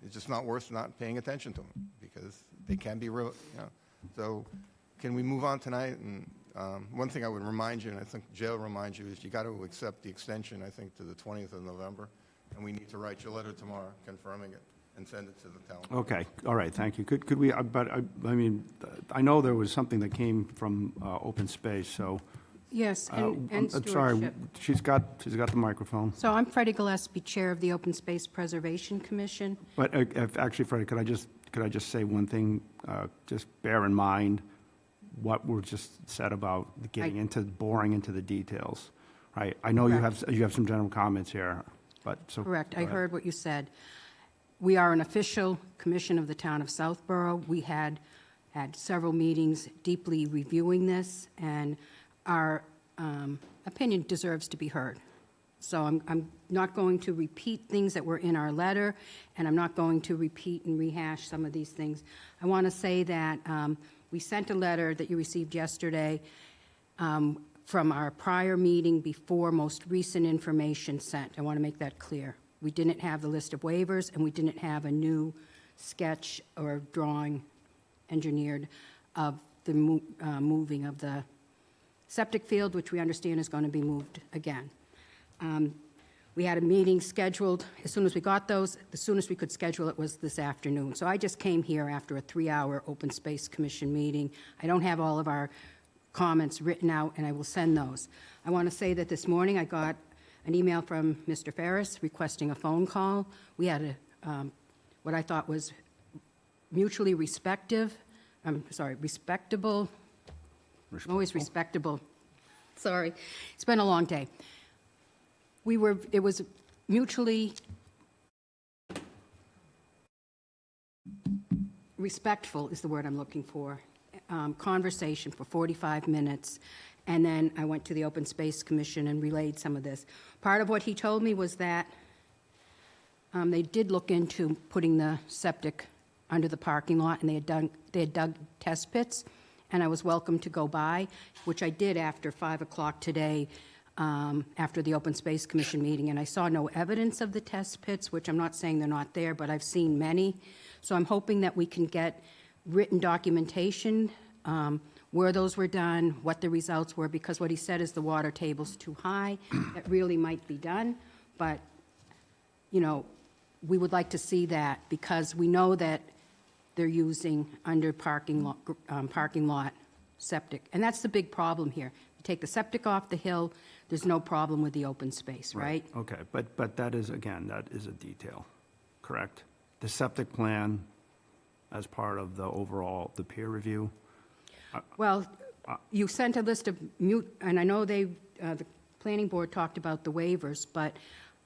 It's just not worth not paying attention to them because they can be real, So can we move on tonight? And one thing I would remind you, and I think Jay will remind you, is you got to accept the extension, I think, to the 20th of November. And we need to write your letter tomorrow confirming it and send it to the town. Okay, all right, thank you. Could we, but I know there was something that came from open space, so. Yes, and I'm sorry, stewardship. she's got the microphone. So I'm Freddie Gillespie, Chair of the Open Space Preservation Commission. But actually, Freddie, could I just say one thing? Just bear in mind what we're just said about getting boring into the details, right? I know you have some general comments here, but so. Correct, go I ahead. heard what you said. We are an official commission of the town of Southborough. We had several meetings deeply reviewing this, and our opinion deserves to be heard. So I'm not going to repeat things that were in our letter, and I'm not going to repeat and rehash some of these things. I want to say that we sent a letter that you received yesterday from our prior meeting before most recent information sent. I want to make that clear. We didn't have the list of waivers, and we didn't have a new sketch or drawing engineered of the moving of the septic field, which we understand is going to be moved again. We had a meeting scheduled. As soon as we got those, the soonest we could schedule it was this afternoon. So I just came here after a 3-hour Open Space Commission meeting. I don't have all of our comments written out, and I will send those. I want to say that this morning I got an email from Mr. Ferris requesting a phone call. We had what I thought was mutually respectable. I'm always respectable. Sorry, it's been a long day. It was mutually respectful is the word I'm looking for. Conversation for 45 minutes, and then I went to the Open Space Commission and relayed some of this. Part of what he told me was that they did look into putting the septic under the parking lot, and they had dug test pits, and I was welcome to go by, which I did after 5 o'clock today, after the Open Space Commission meeting, and I saw no evidence of the test pits, which I'm not saying they're not there, but I've seen many. So I'm hoping that we can get written documentation, where those were done, what the results were, because what he said is the water table's too high. That really might be done, but, you know, we would like to see that, because we know that they're using under parking lot septic, and that's the big problem here. You take the septic off the hill, there's no problem with the open space, right? Okay, but that is, again, that is a detail, correct? The septic plan as part of the overall, the peer review? Well, you sent a list of and I know the planning board talked about the waivers, but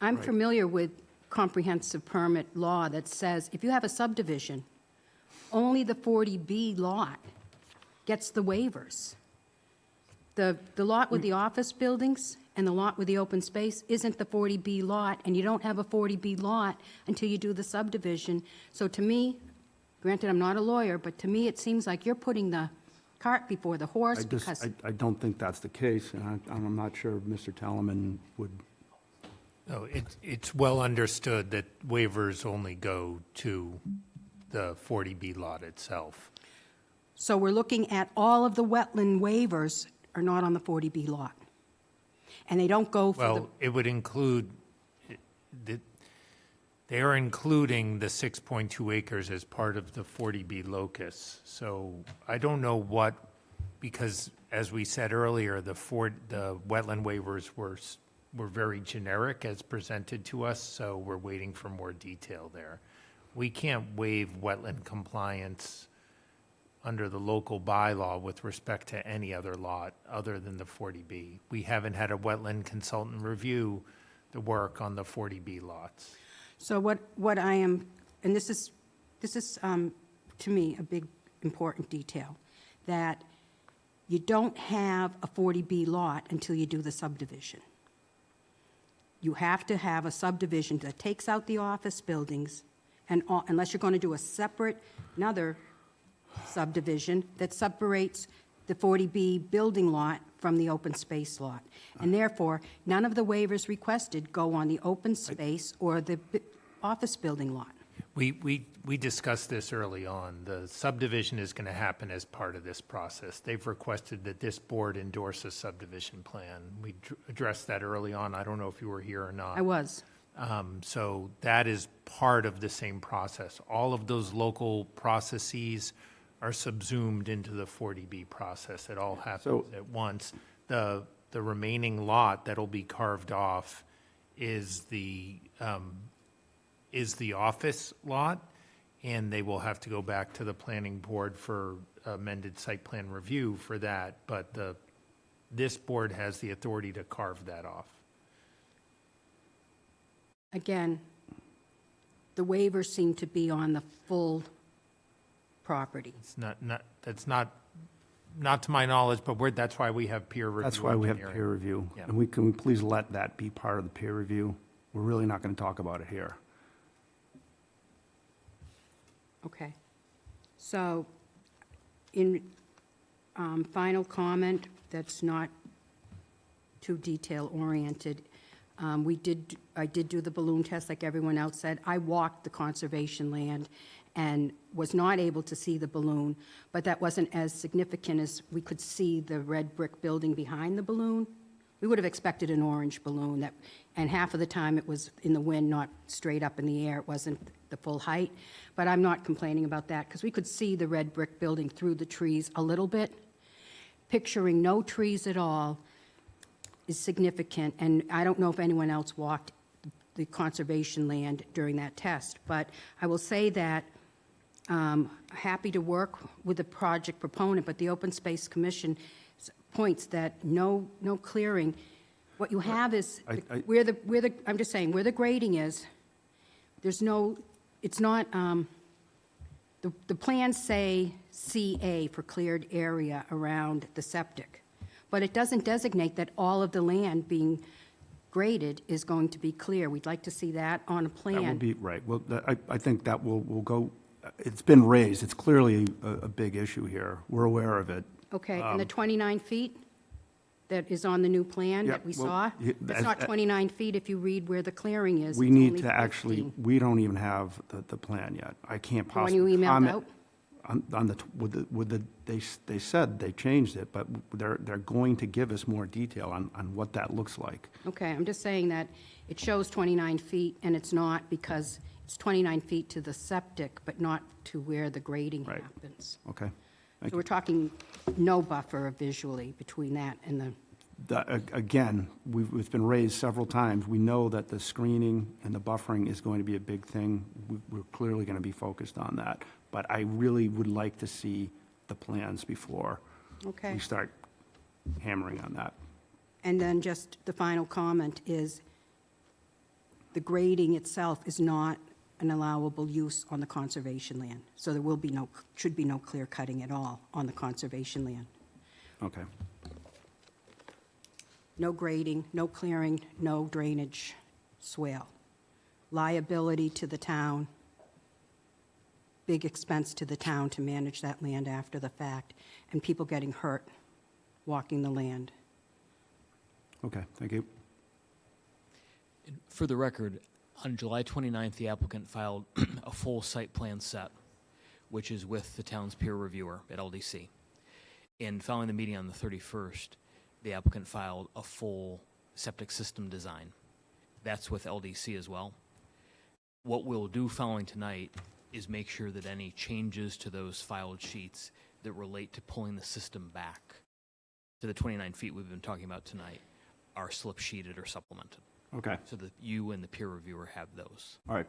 I'm Right. familiar with comprehensive permit law that says if you have a subdivision, only the 40B lot gets the waivers. The lot with the office buildings and the lot with the open space isn't the 40B lot, and you don't have a 40B lot until you do the subdivision. So to me, granted, I'm not a lawyer, but to me, it seems like you're putting the cart before the horse, because I don't think that's the case, and I'm not sure Mr. Telemann would, No, it's well understood that waivers only go to the 40B lot itself. so we're looking at all of the wetland waivers are not on the 40B lot. And they don't go for the... Well, it would include, they are including the 6.2 acres as part of the 40B locus. So I don't know what, because as we said earlier, the wetland waivers were very generic as presented to us, so we're waiting for more detail there. We can't waive wetland compliance under the local bylaw with respect to any other lot other than the 40B. We haven't had a wetland consultant review the work on the 40B lots. So what I am, and this is to me, a big, important detail, that you don't have a 40B lot until you do the subdivision. You have to have a subdivision that takes out the office buildings, and unless you're going to do a separate, another subdivision that separates the 40B building lot from the open space lot. And therefore, none of the waivers requested go on the open space or the office building lot. We discussed this early on. The subdivision is going to happen as part of this process. They've requested that this board endorse a subdivision plan. We addressed that early on. I don't know if you were here or not. I was. So that is part of the same process. All of those local processes are subsumed into the 40B process. It all happens at once. The remaining lot that'll be carved off is the office lot, and they will have to go back to the planning board for amended site plan review for that, but this board has the authority to carve that off. Again, the waivers seem to be on the full property. It's that's not to my knowledge, but that's why we have peer review. that's why we have engineering. peer review. Yeah. And can we please let that be part of the peer review? We're really not going to talk about it here. Okay. So, in final comment, that's not too detail-oriented, I did do the balloon test like everyone else said. I walked the conservation land and was not able to see the balloon, but that wasn't as significant as we could see the red brick building behind the balloon we would have expected an orange balloon that, and half of the time it was in the wind, not straight up in the air. It wasn't the full height. But I'm not complaining about that because we could see the red brick building through the trees a little bit. Picturing no trees at all is significant, and I don't know if anyone else walked the conservation land during that test, but I will say that happy to work with the project proponent, but the Open Space Commission points that no clearing. What you have is where the I'm just saying where the grading is. There's no. It's not. The plans say CA for cleared area around the septic, but it doesn't designate that all of the land being graded is going to be clear. We'd like to see that on a plan. That will be, right. Well, I think that will go, it's been raised. It's clearly a big issue here. We're aware of it. Okay, and the 29 feet that is on the new plan Yeah, that we well, saw? It's not 29 feet if you read where the clearing is. We It's need only to actually, 15. we don't even have the plan yet. I can't The one possibly you emailed comment out? on they said they changed it, but they're going to give us more detail on what that looks like. Okay, I'm just saying that it shows 29 feet, and it's not because it's 29 feet to the septic, but not to where the grading Right. happens. Okay? So we're talking no buffer visually between that and the, Again, it's been raised several times. We know that the screening and the buffering is going to be a big thing. We're clearly going to be focused on that. But I really would like to see the plans before okay. we start hammering on that. And then just the final comment is the grading itself is not an allowable use on the conservation land. So there will be should be no clear cutting at all on the conservation land. Okay. No grading, no clearing, no drainage swale. Liability to the town, big expense to the town to manage that land after the fact, and people getting hurt walking the land. Okay, thank you. For the record, on July 29th, the applicant filed a full site plan set, which is with the town's peer reviewer at LDC. And following the meeting on the 31st, the applicant filed a full septic system design. That's with LDC as well. What we'll do following tonight is make sure that any changes to those filed sheets that relate to pulling the system back to the 29 feet we've been talking about tonight are slip sheeted or supplemented. Okay, So that you and the peer reviewer have those. all right.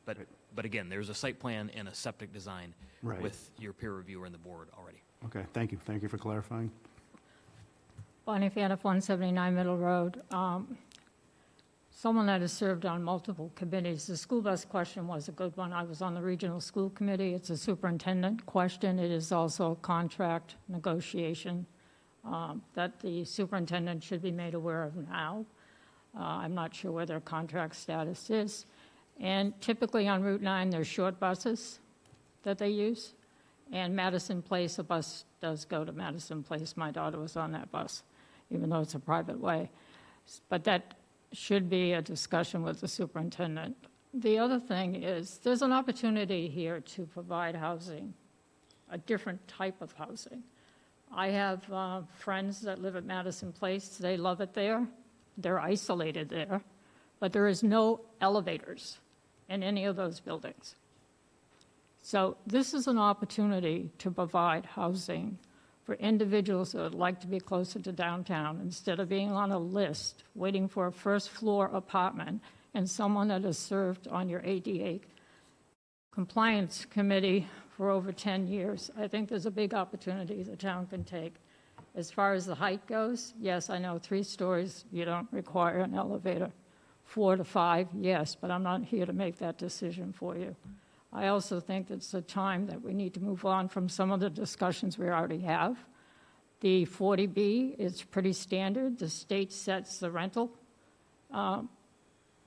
But again, there's a site plan and a septic design Right. with your peer reviewer and the board already. Okay, thank you. Thank you for clarifying. Bonnie Faniff, 179 Middle Road. Someone that has served on multiple committees, the school bus question was a good one. I was on the regional school committee. It's a superintendent question. It is also a contract negotiation that the superintendent should be made aware of now. I'm not sure where their contract status is. And typically on Route 9, there's short buses that they use. And Madison Place, a bus does go to Madison Place. My daughter was on that bus, even though it's a private way. But that should be a discussion with the superintendent. The other thing is, there's an opportunity here to provide housing, a different type of housing. I have friends that live at Madison Place. They love it there. They're isolated there. But there is no elevators in any of those buildings. So this is an opportunity to provide housing for individuals that would like to be closer to downtown instead of being on a list waiting for a first-floor apartment and someone that has served on your ADA compliance committee for over 10 years. I think there's a big opportunity the town can take. As far as the height goes, yes, I know 3 stories, you don't require an elevator. 4 to 5, yes, but I'm not here to make that decision for you. I also think it's a time that we need to move on from some of the discussions we already have. The 40B is pretty standard. The state sets the rental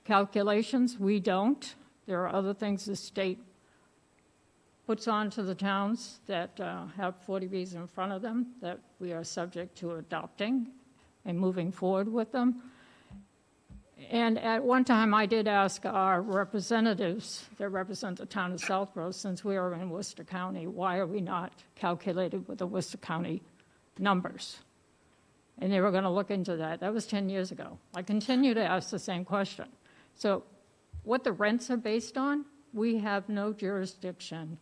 calculations. We don't. There are other things the state puts on to the towns that have 40Bs in front of them that we are subject to adopting and moving forward with them. And at one time, I did ask our representatives that represent the town of Southborough, since we are in Worcester County, why are we not calculated with the Worcester County numbers? and they were going to look into that. That was 10 years ago. I continue to ask the same question. So what the rents are based on, we have no jurisdiction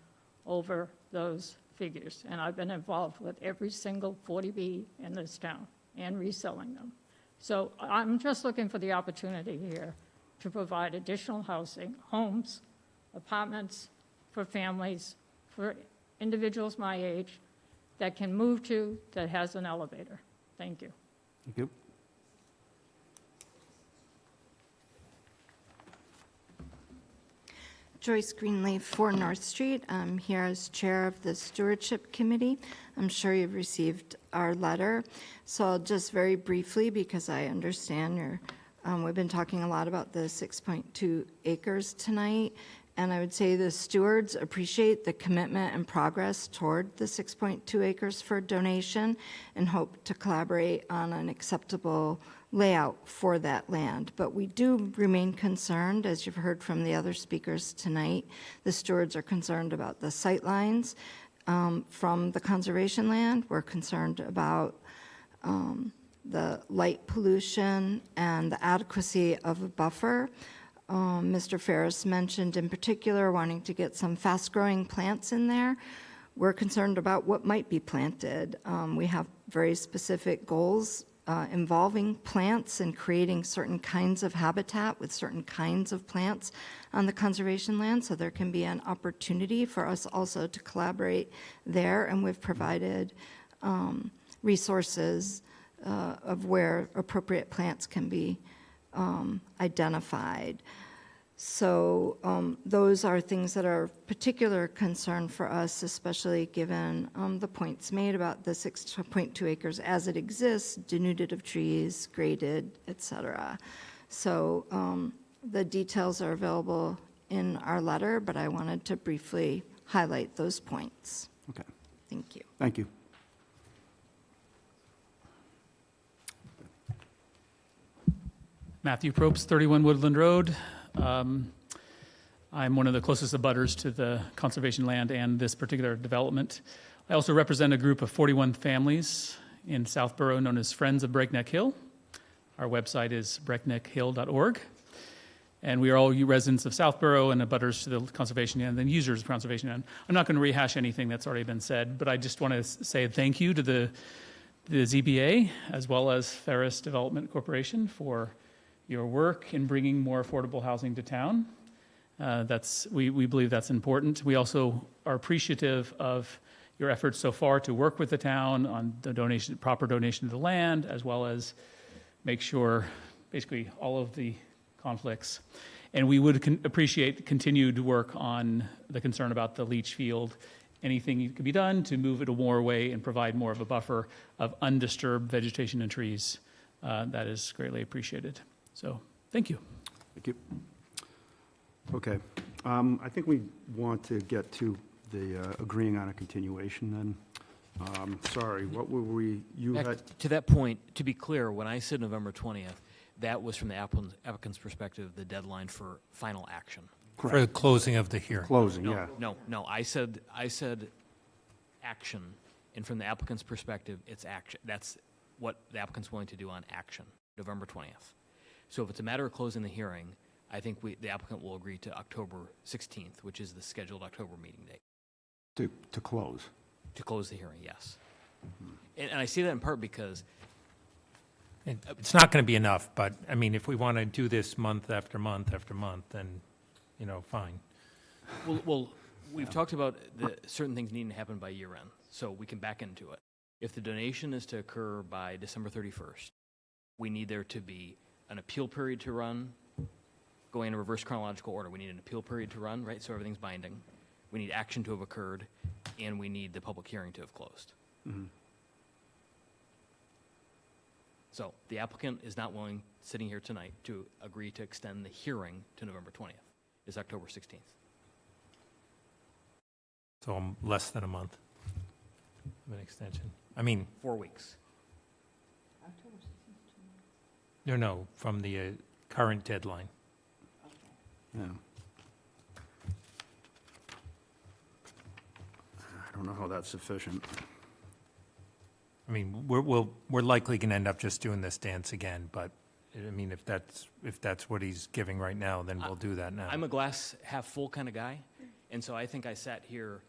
over those figures. And I've been involved with every single 40B in this town and reselling them. So I'm just looking for the opportunity here to provide additional housing, homes, apartments for families, for individuals my age that can move to, that has an elevator. Thank you. Thank you. Joyce Greenleaf, 4 North Street. I'm here as chair of the Stewardship Committee. I'm sure you've received our letter. So I'll just very briefly, because I understand we've been talking a lot about the 6.2 acres tonight, and I would say the stewards appreciate the commitment and progress toward the 6.2 acres for donation and hope to collaborate on an acceptable layout for that land. But we do remain concerned, as you've heard from the other speakers tonight. The stewards are concerned about the sight lines from the conservation land. We're concerned about the light pollution and the adequacy of a buffer. Mr. Ferris mentioned in particular wanting to get some fast-growing plants in there. We're concerned about what might be planted. We have very specific goals involving plants and creating certain kinds of habitat with certain kinds of plants on the conservation land, so there can be an opportunity for us also to collaborate there, and we've provided resources of where appropriate plants can be identified. So those are things that are of particular concern for us, especially given the points made about the 6.2 acres as it exists, denuded of trees, graded, et cetera. So the details are available in our letter, but I wanted to briefly highlight those points. Okay. Thank you. Thank you. Matthew Probst, 31 Woodland Road. I'm one of the closest abutters to the conservation land and this particular development. I also represent a group of 41 families in Southborough known as Friends of Breakneck Hill. Our website is breakneckhill.org. And we are all residents of Southborough and abutters to the conservation land and users of conservation land. I'm not going to rehash anything that's already been said, but I just want to say thank you to the ZBA as well as Ferris Development Corporation for your work in bringing more affordable housing to town. We believe that's important. We also are appreciative of your efforts so far to work with the town on the proper donation of the land, as well as make sure basically all of the conflicts. And we would appreciate continued work on the concern about the leach field. Anything that could be done to move it a more way and provide more of a buffer of undisturbed vegetation and trees, that is greatly appreciated. So, thank you. Thank you. Okay. I think we want to get to the agreeing on a continuation then. Sorry, what were we, To that point, to be clear, when I said November 20th, that was from the applicant's perspective, the deadline for final action. For the closing of the hearing. Closing, yeah. No, I said action, and from the applicant's perspective, it's action. That's what the applicant's willing to do on action, November 20th. So if it's a matter of closing the hearing, I think the applicant will agree to October 16th, which is the scheduled October meeting date. To close? To close the hearing, yes. And I say that in part because It's not going to be enough, but, I mean, if we want to do this month after month after month, then, fine. Well, we've talked about certain things needing to happen by year end, so we can back into it. If the donation is to occur by December 31st, we need there to be an appeal period to run, going in reverse chronological order. We need an appeal period to run, right, so everything's binding. We need action to have occurred, and we need the public hearing to have closed. Mm-hmm. So the applicant is not willing, sitting here tonight, to agree to extend the hearing to November 20th. It's October 16th. So less than a month of an extension. I mean, 4 weeks. no, from the current deadline. Yeah. I don't know how that's sufficient. I mean, we're likely going to end up just doing this dance again, but, I mean, if that's what he's giving right now, then we'll do that now. I'm a glass half full kind of guy, and so I think I sat here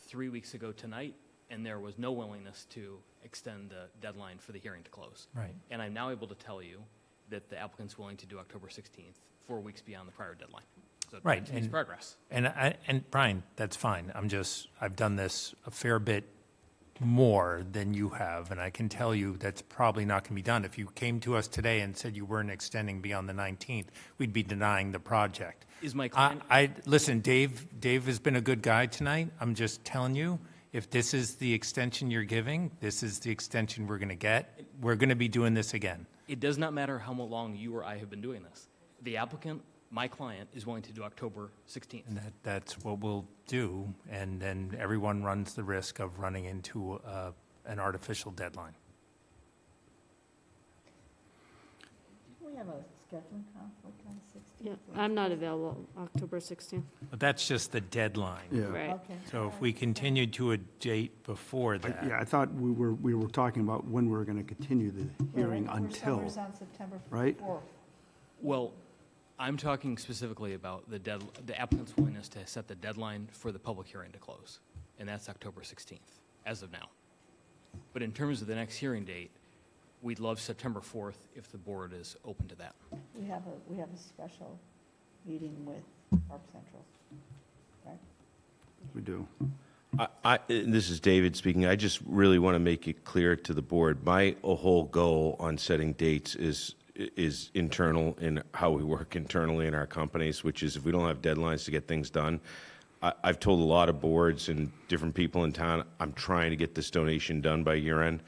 3 weeks ago tonight, and there was no willingness to extend the deadline for the hearing to close. Right. And I'm now able to tell you that the applicant's willing to do October 16th, 4 weeks beyond the prior deadline. So Right. that means progress. And Brian, that's fine. I've done this a fair bit more than you have, and I can tell you that's probably not going to be done. If you came to us today and said you weren't extending beyond the 19th, we'd be denying the project. Is my client? Listen, Dave has been a good guy tonight. I'm just telling you, if this is the extension you're giving, this is the extension we're going to get. We're going to be doing this again. It does not matter how long you or I have been doing this. The applicant, my client, is willing to do October 16th. And that's what we'll do, and then everyone runs the risk of running into an artificial deadline. We have a scheduling conflict on the 16th. Yeah, I'm not available October 16th. But that's just the deadline. Yeah. Right. Okay. So if we continued to a date before that. Yeah, I thought we were talking about when we were going to continue the hearing until, Summer's on September right? 4th. Well, I'm talking specifically about the applicant's willingness to set the deadline for the public hearing to close, and that's October 16th, as of now. But in terms of the next hearing date, we'd love September 4th if the board is open to that. We have a special meeting with Park Central, right? We do. This is David speaking. I just really want to make it clear to the board, my whole goal on setting dates is internal in how we work internally in our companies, which is if we don't have deadlines to get things done. I've told a lot of boards and different people in town, I'm trying to get this donation done by year end.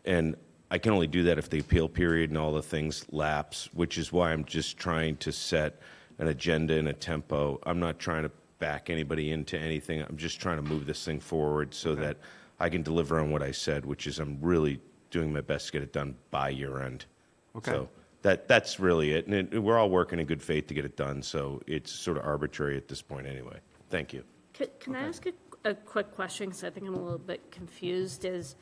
And I can only do that if the appeal period and all the things lapse, which is why I'm just trying to set an agenda and a tempo. I'm not trying to back anybody into anything. I'm just trying to move this thing forward so that I can deliver on what I said, which is I'm really doing my best to get it done by year end. Okay. So that's really it. And we're all working in good faith to get it done, so it's sort of arbitrary at this point anyway. Thank you. Can I ask a quick question, because I think I'm a little bit confused, is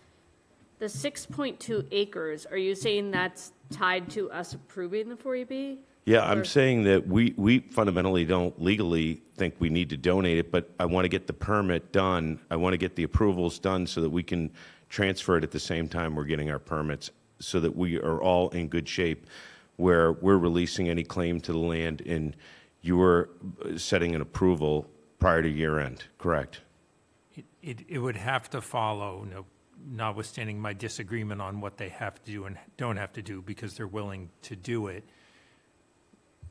the 6.2 acres, are you saying that's tied to us approving the 40B? Yeah, Or- I'm saying that we fundamentally don't legally think we need to donate it, but I want to get the permit done. I want to get the approvals done so that we can transfer it at the same time we're getting our permits, so that we are all in good shape, where we're releasing any claim to the land and you're setting an approval prior to year end, correct? It would have to follow, notwithstanding my disagreement on what they have to do and don't have to do, because they're willing to do it.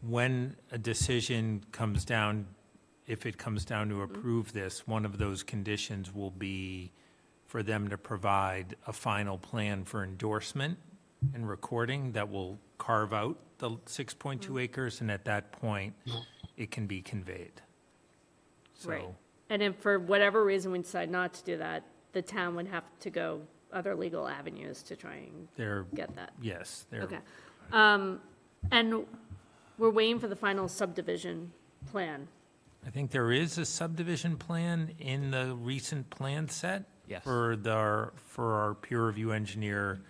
When a decision comes down, if it comes down to approve this, one of those conditions will be for them to provide a final plan for endorsement and recording that will carve out the 6.2 acres, and at that point, it can be conveyed. Right. So, And if for whatever reason we decide not to do that, the town would have to go other legal avenues to try and they're, get that. yes, they're. Okay. And we're waiting for the final subdivision plan. I think there is a subdivision plan in the recent plan set. Yes. For our peer review engineer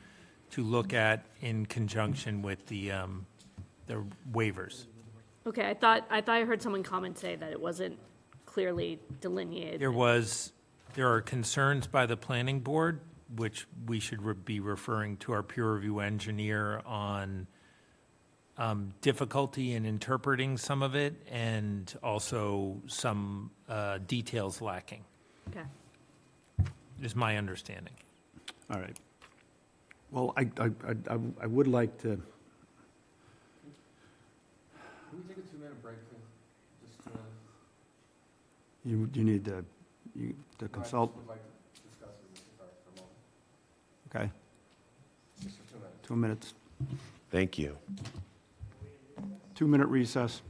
to look at in conjunction with the waivers. Okay, I thought I heard someone comment say that it wasn't clearly delineated. There are concerns by the planning board, which we should be referring to our peer review engineer on difficulty in interpreting some of it, and also some details lacking, Okay. is my understanding. All right. Well, I would like to, Can we take a 2-minute break, please? Just you need to consult, would like to discuss with Mr. Carr for a moment. okay? Just for 2 minutes. 2 minutes. Thank you. 2-minute recess.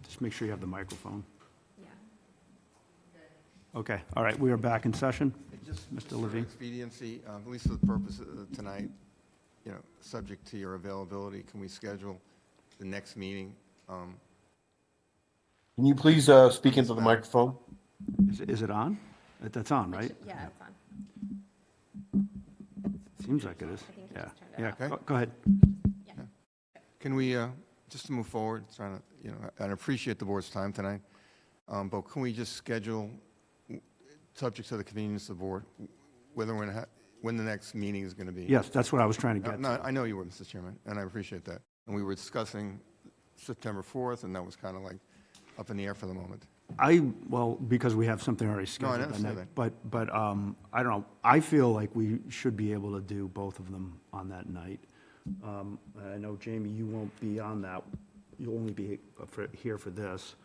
Just make sure you have the microphone. Okay, all right, we are back in session. Mr. Levine? Expediency, at least for the purpose of tonight, you know, subject to your availability, can we schedule the next meeting? Can you please speak into the microphone? Is it on? That's on, right? Yeah, it's on. Seems like it is. I think you Yeah, just turned it yeah, off. go ahead. Can we, just to move forward, trying to, you know, I appreciate the board's time tonight, but can we just schedule, subject to the convenience of the board, whether we're gonna when the next meeting is going to be? Yes, that's what I was trying to get No, to. I know you were, Mr. Chairman, and I appreciate that. And we were discussing September 4th, and that was kind of like up in the air for the moment. Well, because we have something already No, I scheduled. understand that. But I don't know, I feel like we should be able to do both of them on that night. I know, Jamie, you won't be on that, you'll only be here for this.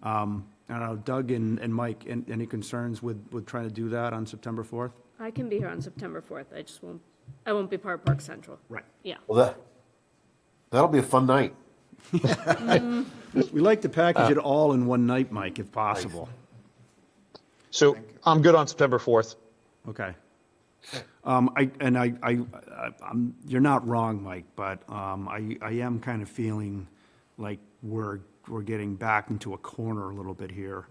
I don't know, Doug and Mike, any concerns with trying to do that on September 4th? I can be here on September 4th. I won't be part of Park Central. Right. Yeah. Well, that'll be a fun night. We like to package it all in one night, Mike, if possible. So I'm good on September 4th. Okay. You're not wrong, Mike, but I am kind of feeling like we're getting back into a corner a little bit here.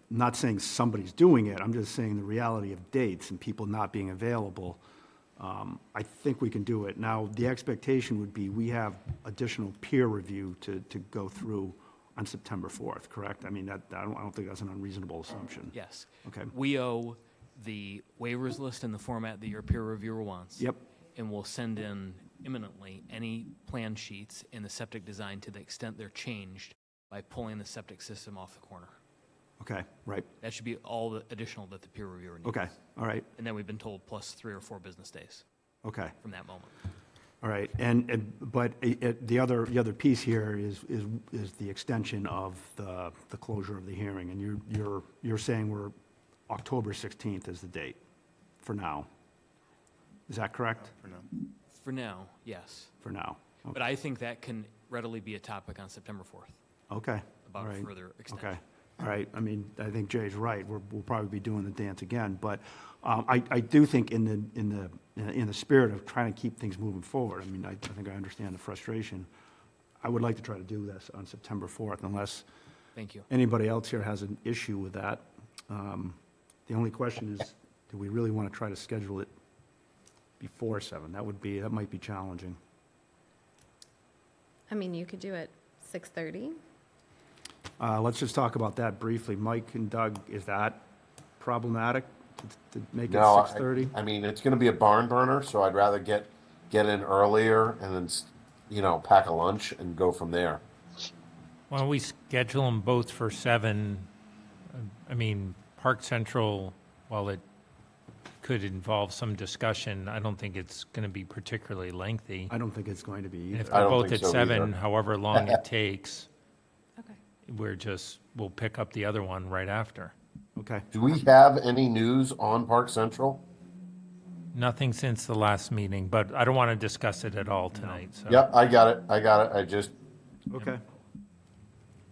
Not saying somebody's doing it, I'm just saying the reality of dates and people not being available. I think we can do it. Now, the expectation would be we have additional peer review to go through on September 4th, correct? I mean, I don't think that's an unreasonable assumption. Yes. Okay. We owe the waivers list in the format that your peer reviewer wants. Yep. And we'll send in imminently any plan sheets in the septic design to the extent they're changed by pulling the septic system off the corner. Okay, right. That should be all the additional that the peer reviewer needs. Okay, all right. And then we've been told plus 3 or 4 business days. Okay. From that moment. All right, but the other piece here is the extension of the closure of the hearing, and you're saying we're October 16th is the date for now. Is that correct? For now. For now, yes. For now. Okay. But I think that can readily be a topic on September 4th. Okay. About All right. further extension. Okay. All right. I mean, I think Jay's right. We'll probably be doing the dance again, but I do think in the spirit of trying to keep things moving forward, I mean, I think I understand the frustration. I would like to try to do this on September 4th, unless Thank you. anybody else here has an issue with that. The only question is, do we really want to try to schedule it before 7? That might be challenging. I mean, you could do it 6:30. Let's just talk about that briefly. Mike and Doug, is that problematic to make it No, 6:30? I mean, it's going to be a barn burner, so I'd rather get in earlier and then, pack a lunch and go from there. Why don't we schedule them both for 7? I mean, Park Central, while it could involve some discussion, I don't think it's going to be particularly lengthy. I don't think it's going to be And either. if I they're don't both think at so 7, either. however long it takes, Okay. we'll pick up the other one right after. Okay. Do we have any news on Park Central? Nothing since the last meeting, but I don't want to discuss it at all tonight, so. Yep, I got it. I just, Okay.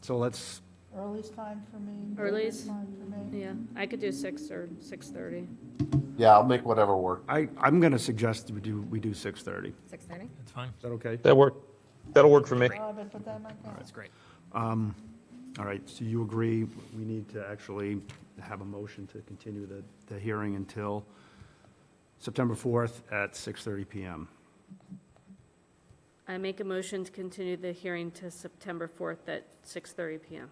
So let's, Early's fine for me. Early's? Fine for me. Yeah, I could do 6 or 6:30. yeah, I'll make whatever work. I'm going to suggest we do 6:30. 6:30? It's fine. Is that okay? That'll work for me. Oh, I've been put that in my calendar. That's great. All right, so you agree we need to actually have a motion to continue the hearing until September 4th at 6:30 PM. I make a motion to continue the hearing to September 4th at 6:30 PM.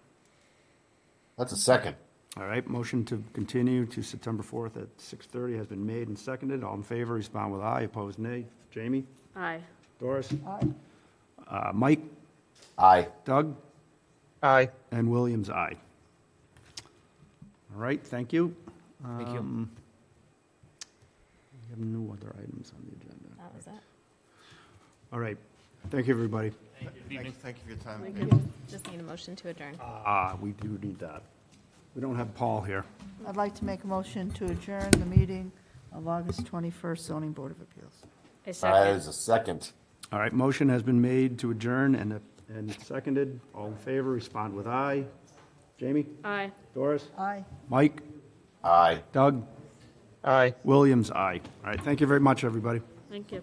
That's a second. All right, motion to continue to September 4th at 6:30 has been made and seconded. All in favor, respond with aye. Opposed, nay. Jamie? Aye. Doris? Aye. Mike? Aye. Doug? Aye. And Williams, aye. All right, thank you. Thank you. We have no other items on the agenda. That was it. All right, thank you, everybody. Thank you for your time. Thank We you. just need a motion to adjourn. We do need that. We don't have Paul here. I'd like to make a motion to adjourn the meeting of August 21st zoning board of appeals. I That second. is a second. All right, motion has been made to adjourn and a And seconded, all in favor, respond with aye. Jamie? Aye. Doris? Aye. Mike? Aye. Doug? Aye. Williams, aye. All right, thank you very much, everybody. Thank you.